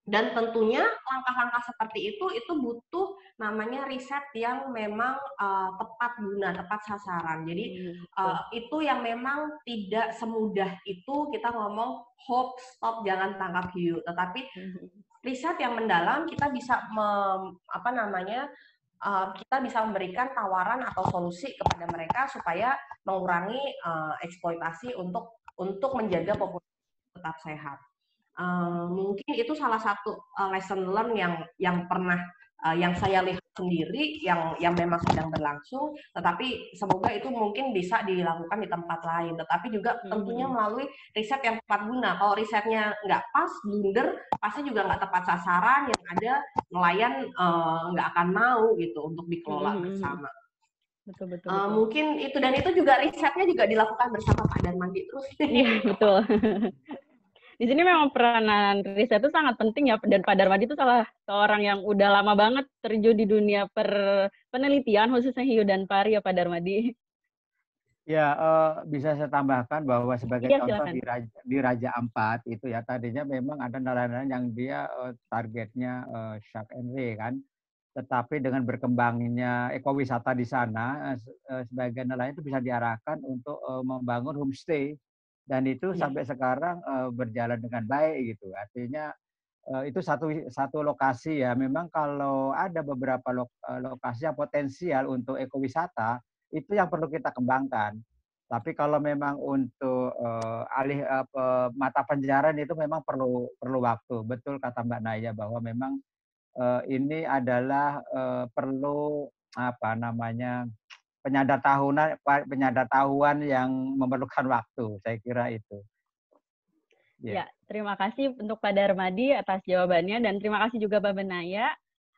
Dan tentunya langkah-langkah seperti itu butuh namanya riset yang memang tepat guna, tepat sasaran. Jadi itu yang memang tidak semudah itu kita ngomong hoax, stop, jangan tangkap hiu. Tetapi riset yang mendalam kita bisa kita bisa memberikan tawaran atau solusi kepada mereka supaya mengurangi eksploitasi untuk menjaga populasi tetap sehat. Mungkin itu salah satu lesson learn yang pernah yang saya lihat sendiri yang memang sedang berlangsung, tetapi semoga itu mungkin bisa dilakukan di tempat lain, tetapi juga tentunya melalui riset yang tepat guna. Kalau risetnya nggak pas, blunder, pasti juga nggak tepat sasaran, yang ada nelayan nggak akan mau gitu untuk dikelola bersama. Betul. Mungkin itu, dan itu juga risetnya juga dilakukan bersama Pak Darmadi terus. Iya, betul. Di sini memang peranan riset itu sangat penting ya, dan Pak Darmadi itu salah seorang yang udah lama banget terjun di dunia penelitian khususnya hiu dan pari ya Pak Darmadi. Ya, bisa saya tambahkan bahwa sebagai contoh Silakan. di Raja Ampat itu ya, tadinya memang ada nelayan yang dia targetnya shark and ray kan, tetapi dengan berkembangnya ekowisata di sana, sebagian nelayan itu bisa diarahkan untuk membangun homestay, dan itu sampai sekarang berjalan dengan baik gitu. Artinya itu satu lokasi ya. Memang kalau ada beberapa lokasi yang potensial untuk ekowisata, itu yang perlu kita kembangkan. Tapi kalau memang untuk mata pencarian itu memang perlu waktu. Betul kata Mbak Naya bahwa memang ini adalah perlu apa namanya penyadaran yang memerlukan waktu. Saya kira itu. Ya, terima kasih untuk Pak Darmadi atas jawabannya, dan terima kasih juga Mbak Benaya.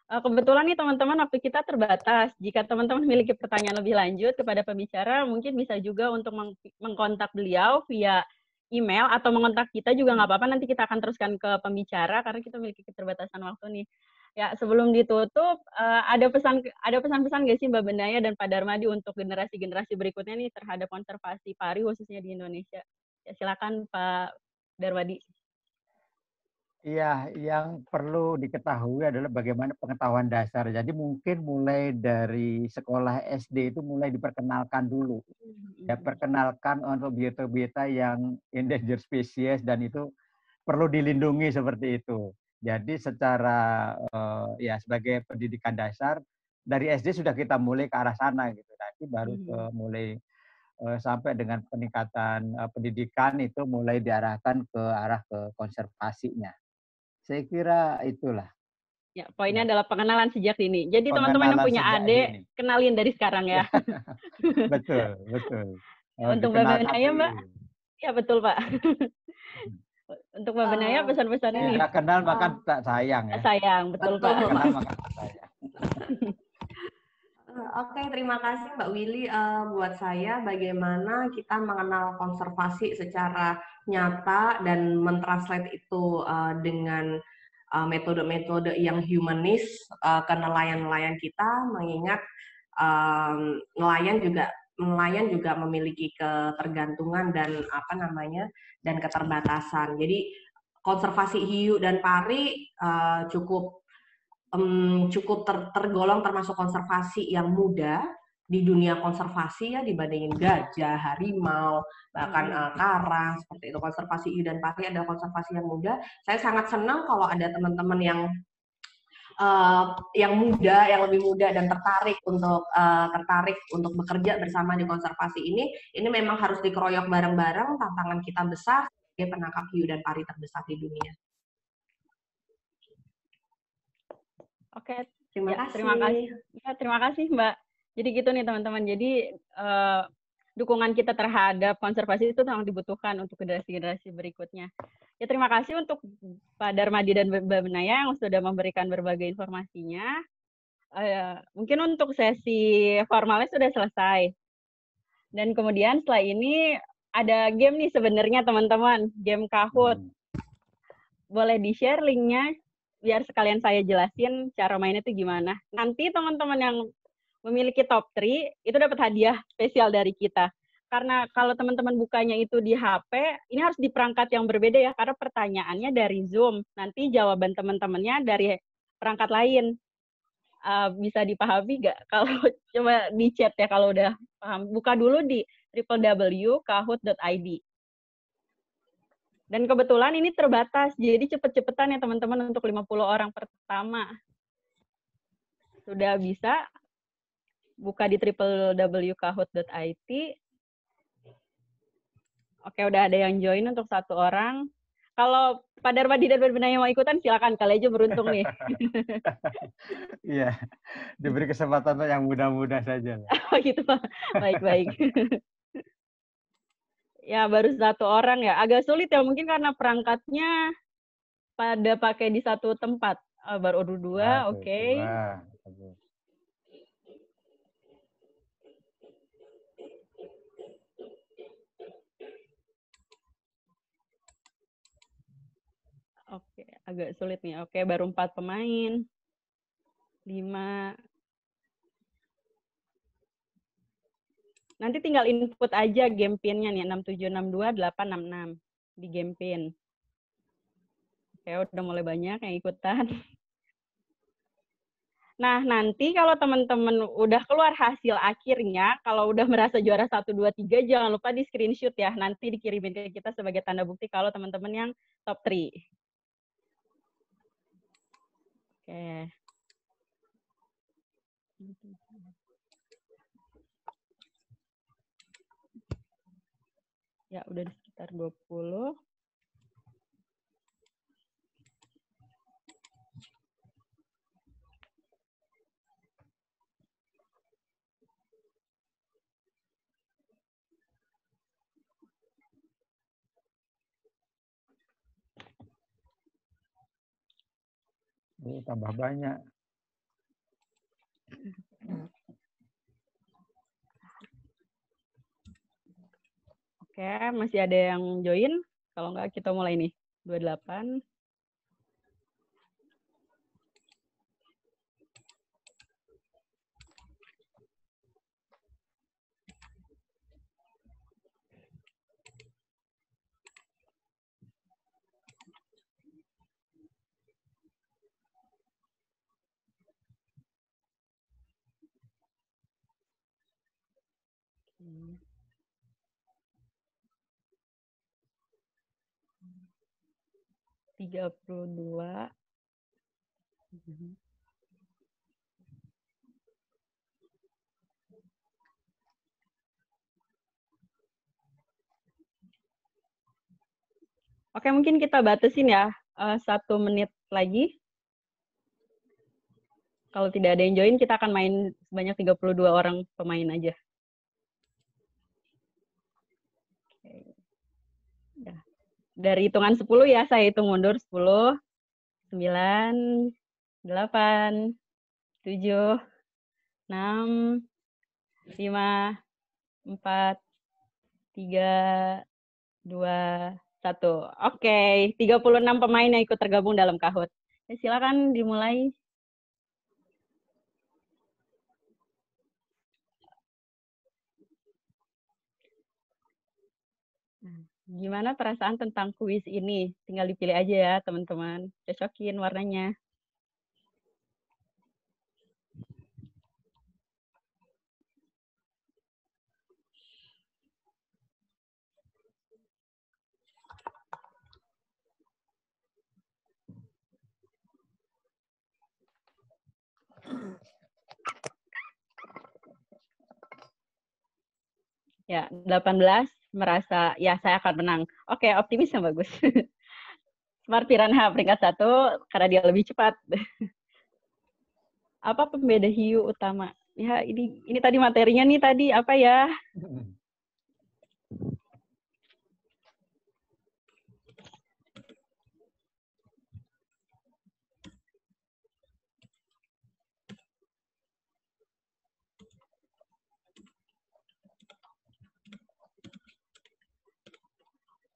Kebetulan nih teman-teman, waktu kita terbatas. Jika teman-teman memiliki pertanyaan lebih lanjut kepada pembicara, mungkin bisa juga untuk mengkontak beliau via email atau mengontak kita juga nggak apa-apa. Nanti kita akan teruskan ke pembicara karena kita memiliki keterbatasan waktu nih. Ya, sebelum ditutup, ada pesan-pesan nggak sih Mbak Benaya dan Pak Darmadi untuk generasi-generasi berikutnya nih terhadap konservasi pari khususnya di Indonesia? Ya, silakan Pak Darmadi. Iya, yang perlu diketahui adalah bagaimana pengetahuan dasar. Jadi mungkin mulai dari sekolah SD itu mulai diperkenalkan dulu. Ya, perkenalkan untuk biota-biota yang endangered species, dan itu perlu dilindungi seperti itu. Jadi secara ya sebagai pendidikan dasar dari SD sudah kita mulai ke arah sana gitu. Nanti baru mulai sampai dengan peningkatan pendidikan itu mulai diarahkan ke arah ke konservasinya. Saya kira itulah. Ya, poinnya adalah pengenalan sejak dini. Jadi teman-teman yang Pengenalan punya sejak adik, dini. kenalin dari sekarang ya. Betul. Untuk Mbak Dikenalkan Benaya, Mbak? dulu. Ya, betul, Pak. Untuk Mbak Benaya, pesan-pesan ini. Tidak kenal maka tak sayang ya. Sayang, betul, Pak. Betul, Kenal maka tak sayang. Oke, terima kasih Mbak Willy. Buat saya, bagaimana kita mengenal konservasi secara nyata dan mentranslate itu dengan metode-metode yang humanis ke nelayan-nelayan kita, mengingat nelayan juga memiliki ketergantungan dan dan keterbatasan. Jadi konservasi hiu dan pari cukup tergolong termasuk konservasi yang muda di dunia konservasi ya, dibandingin gajah, harimau, bahkan karang, seperti itu. Konservasi hiu dan pari adalah konservasi yang muda. Saya sangat senang kalau ada teman-teman yang muda, yang lebih muda dan tertarik untuk bekerja bersama di konservasi ini. Ini memang harus dikeroyok bareng-bareng. Tantangan kita besar sebagai penangkap hiu dan pari terbesar di dunia. Oke, terima kasih. Terima kasih Mbak. Jadi gitu nih teman-teman. Jadi dukungan kita terhadap konservasi itu sangat dibutuhkan untuk generasi-generasi berikutnya. Ya, terima kasih untuk Pak Darmadi dan Mbak Benaya yang sudah memberikan berbagai informasinya. Mungkin untuk sesi formalnya sudah selesai. Dan kemudian setelah ini ada game nih sebenarnya teman-teman, game Kahoot. Boleh di-share linknya biar sekalian saya jelasin cara mainnya itu gimana. Nanti teman-teman yang memiliki top 3 itu dapat hadiah spesial dari kita. Karena kalau teman-teman bukanya itu di HP, ini harus di perangkat yang berbeda ya, karena pertanyaannya dari Zoom. Nanti jawaban teman-temannya dari perangkat lain. Bisa dipahami nggak? Kalau coba di chat ya kalau udah paham. Buka dulu di www.kahoot.id. Dan kebetulan ini terbatas, jadi cepet-cepetan ya teman-teman untuk 50 orang pertama. Sudah bisa buka di www.kahoot.id. Oke, udah ada yang join untuk 1 orang. Kalau Pak Darmadi dan Mbak Naya mau ikutan, silakan. Kali aja beruntung nih. Iya, diberi kesempatan untuk yang muda-muda saja. Oh gitu, Pak. Baik-baik. Ya, baru satu orang ya. Agak sulit ya, mungkin karena perangkatnya pada pakai di satu tempat. Baru dua, Satu, oke. dua. Oke, agak sulit nih. Oke, baru 4 pemain. 5. Nanti tinggal input aja game pin-nya nih, 6762 866 di game pin. Oke, udah mulai banyak yang ikutan. Nah, nanti kalau teman-teman udah keluar hasil akhirnya, kalau udah merasa juara 1, 2, 3, jangan lupa di screenshot ya. Nanti dikirimin ke kita sebagai tanda bukti kalau teman-teman yang top 3. Oke. Ya, udah di sekitar 20. Tambah banyak. Oke, masih ada yang join? Kalau nggak, kita mulai nih. 28. Hmm. 32. Oke, mungkin kita batasin ya, 1 menit lagi. Kalau tidak ada yang join, kita akan main sebanyak 32 orang pemain aja. Oke. Ya. Dari hitungan 10 ya, saya hitung mundur. 10, 9, 8, 7, 6, 5, 4, 3, 2, 1. Oke, 36 pemain yang ikut tergabung dalam Kahoot. Ya, silakan dimulai. Gimana perasaan tentang kuis ini? Tinggal dipilih aja ya, teman-teman. Cocokin warnanya. Ya, 18 merasa ya saya akan menang. Oke, optimis yang bagus. Smart Piranha peringkat 1 karena dia lebih cepat. Apa pembeda hiu utama? Ya, ini tadi materinya nih tadi apa ya?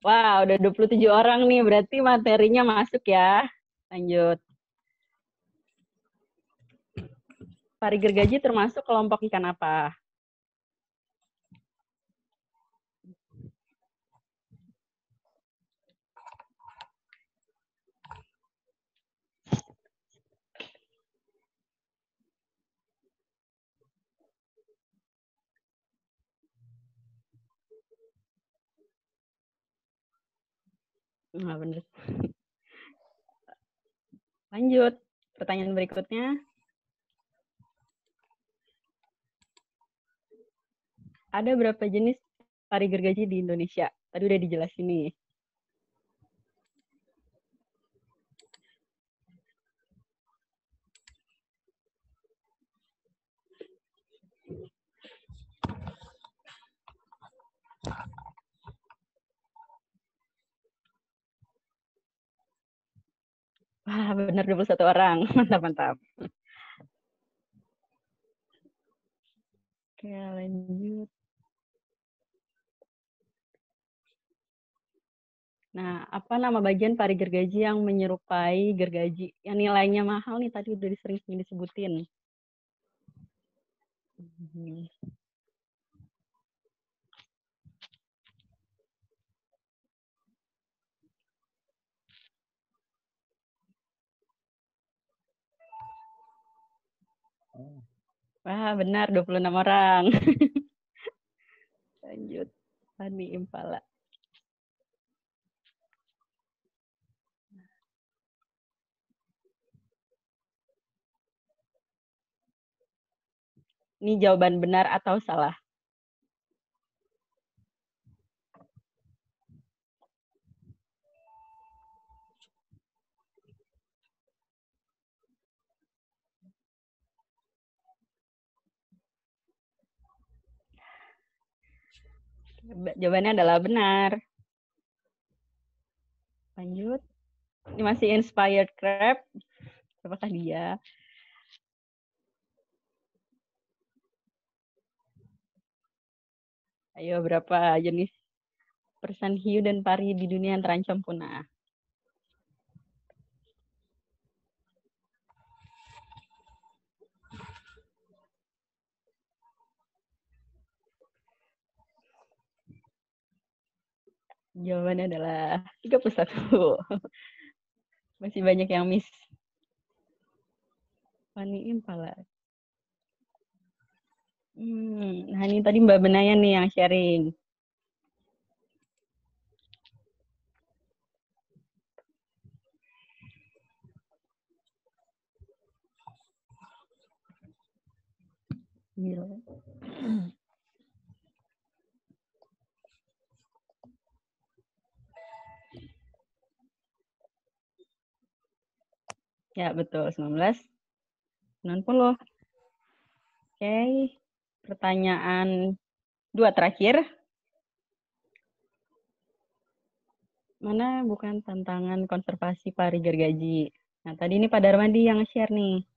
Wah, udah 27 orang nih, berarti materinya masuk ya. Lanjut. Pari gergaji termasuk kelompok ikan apa? Nah, bener. Lanjut. Pertanyaan berikutnya. Ada berapa jenis pari gergaji di Indonesia? Tadi udah dijelasin nih. Wah, benar 21 orang. Mantap, mantap. Oke, lanjut. Nah, apa nama bagian pari gergaji yang menyerupai gergaji? Yang nilainya mahal nih, tadi udah sering disebutin. Wah, benar 26 orang. Lanjut. Tani Impala. Ini jawaban benar atau salah? Jawabannya adalah benar. Lanjut. Ini masih Inspired Crab. Apakah dia? Ayo, berapa jenis persen hiu dan pari di dunia yang terancam punah? Jawabannya adalah 31. Masih banyak yang miss. Tani Impala. Nah ini tadi Mbak Benaya nih yang sharing. Gila. Ya, betul. 1990. Oke. Pertanyaan 2 terakhir. Mana bukan tantangan konservasi pari gergaji? Nah, tadi ini Pak Darmadi yang share nih.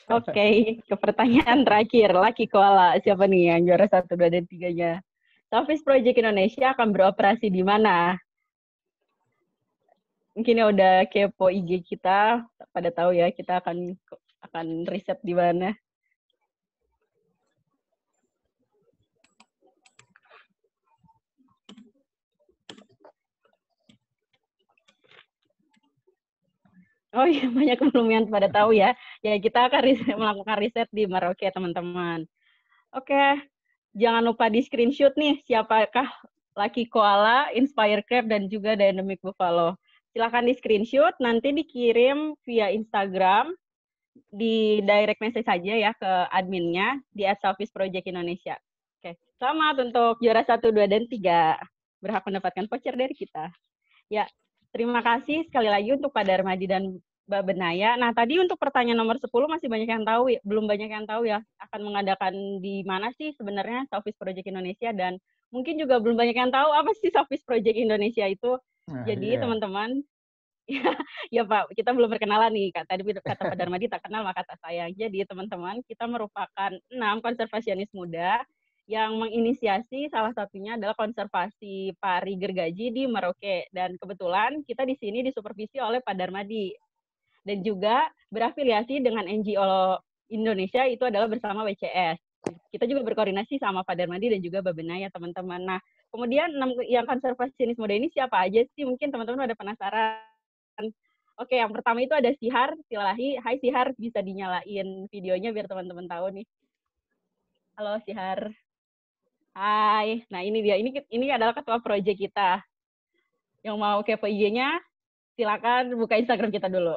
Oke, ke pertanyaan terakhir. Lucky Koala, siapa nih yang juara 1, 2, dan 3-nya? Sofis Project Indonesia akan beroperasi di mana? Mungkin ya udah kepo IG kita, pada tahu ya kita akan riset di mana. Oh iya, banyak belum yang pada tahu ya. Ya, kita akan melakukan riset di Merauke, teman-teman. Oke, jangan lupa di screenshot nih, siapakah Lucky Koala, Inspire Crab, dan juga Dynamic Buffalo. Silakan di screenshot, nanti dikirim via Instagram, di direct message saja ya ke adminnya, di @Sofis Project Indonesia. Oke, selamat untuk juara 1, 2, dan 3. Berhak mendapatkan voucher dari kita. Ya, terima kasih sekali lagi untuk Pak Darmadi dan Mbak Benaya. Nah, tadi untuk pertanyaan nomor 10 masih banyak yang tahu, belum banyak yang tahu ya, akan mengadakan di mana sih sebenarnya Sofis Project Indonesia, dan mungkin juga belum banyak yang tahu apa sih Sofis Project Indonesia itu. Jadi teman-teman, ya Pak, kita belum berkenalan nih. Tadi kata Pak Darmadi tak kenal maka tak sayang. Jadi teman-teman, kita merupakan 6 konservasionis muda yang menginisiasi, salah satunya adalah konservasi pari gergaji di Merauke. Dan kebetulan kita di sini disupervisi oleh Pak Darmadi. Dan juga berafiliasi dengan NGO Indonesia, itu adalah bersama WCS. Kita juga berkoordinasi sama Pak Darmadi dan juga Mbak Benaya, teman-teman. Nah, kemudian yang konservasionis muda ini siapa aja sih? Mungkin teman-teman ada penasaran. Oke, yang pertama itu ada Sihar Silahi. Hai Sihar, bisa dinyalain videonya biar teman-teman tahu nih. Halo Sihar. Hai. Nah, ini dia. Ini adalah ketua proyek kita. Yang mau kepo IG-nya, silakan buka Instagram kita dulu.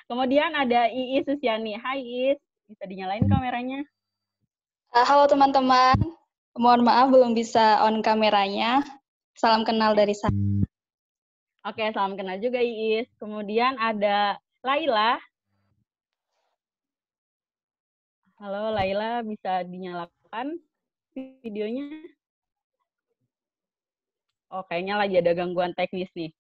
Kemudian ada Iis Susiani. Hai Iis, bisa dinyalain kameranya? Halo teman-teman. Mohon maaf belum bisa on kameranya. Salam kenal dari saya. Oke, salam kenal juga Iis. Kemudian ada Laila. Halo Laila, bisa dinyalakan videonya? Oh, kayaknya lagi ada gangguan teknis nih.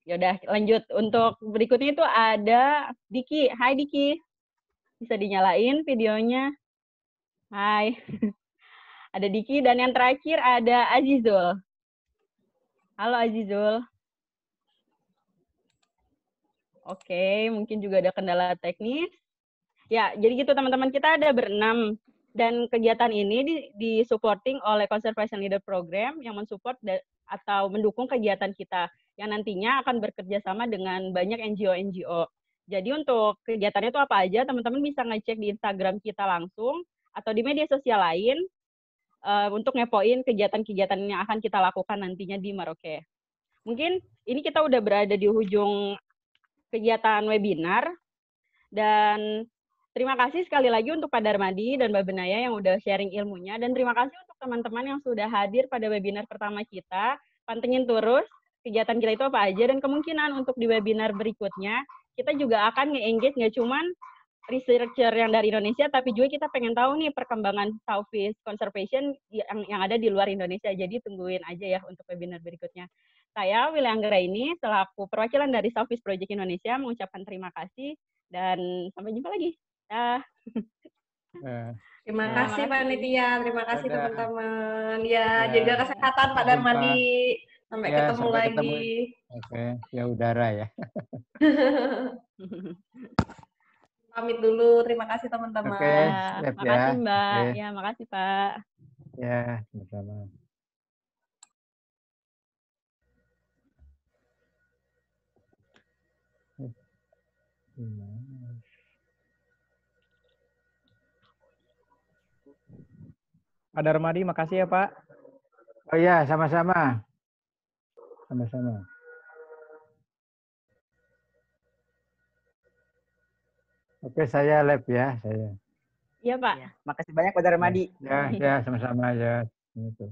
Yaudah, lanjut. Untuk berikutnya itu ada Diki. Hai Diki, bisa dinyalain videonya? Hai. Ada Diki, dan yang terakhir ada Azizul. Halo Azizul. Oke, mungkin juga ada kendala teknis. Ya, jadi gitu teman-teman, kita ada berenam. Dan kegiatan ini di-supporting oleh Conservation Leader Program yang mensupport atau mendukung kegiatan kita, yang nantinya akan bekerja sama dengan banyak NGO-NGO. Jadi untuk kegiatannya itu apa aja, teman-teman bisa ngecek di Instagram kita langsung, atau di media sosial lain, untuk ngepoin kegiatan-kegiatan yang akan kita lakukan nantinya di Merauke. Mungkin ini kita udah berada di ujung kegiatan webinar, dan terima kasih sekali lagi untuk Pak Darmadi dan Mbak Benaya yang udah sharing ilmunya, dan terima kasih untuk teman-teman yang sudah hadir pada webinar pertama kita. Pantengin terus kegiatan kita itu apa aja, dan kemungkinan untuk di webinar berikutnya kita juga akan nge-engage nggak cuman researcher yang dari Indonesia, tapi juga kita pengen tahu nih perkembangan Southfish Conservation yang ada di luar Indonesia. Jadi tungguin aja ya untuk webinar berikutnya. Saya Willy Anggraini, selaku perwakilan dari Southfish Project Indonesia, mengucapkan terima kasih dan sampai jumpa lagi. Terima Ya. kasih panitia, terima kasih Dadah. teman-teman. Ya, Ya. jaga kesehatan Pak Sampai jumpa. Darmadi. Sampai Ya, ketemu sampai lagi. ketemu. Oke, ya udara ya. Pamit dulu. Terima kasih Oke, teman-teman. siap ya. Makasih Mbak. Oke. Ya, makasih Pak. Ya, sama-sama. Pak Darmadi, makasih ya Pak. Oh iya, sama-sama. Sama-sama. Oke, saya live ya, saya. Iya Pak. Makasih banyak Pak Darmadi. Ya, sama-sama ya. Gitu.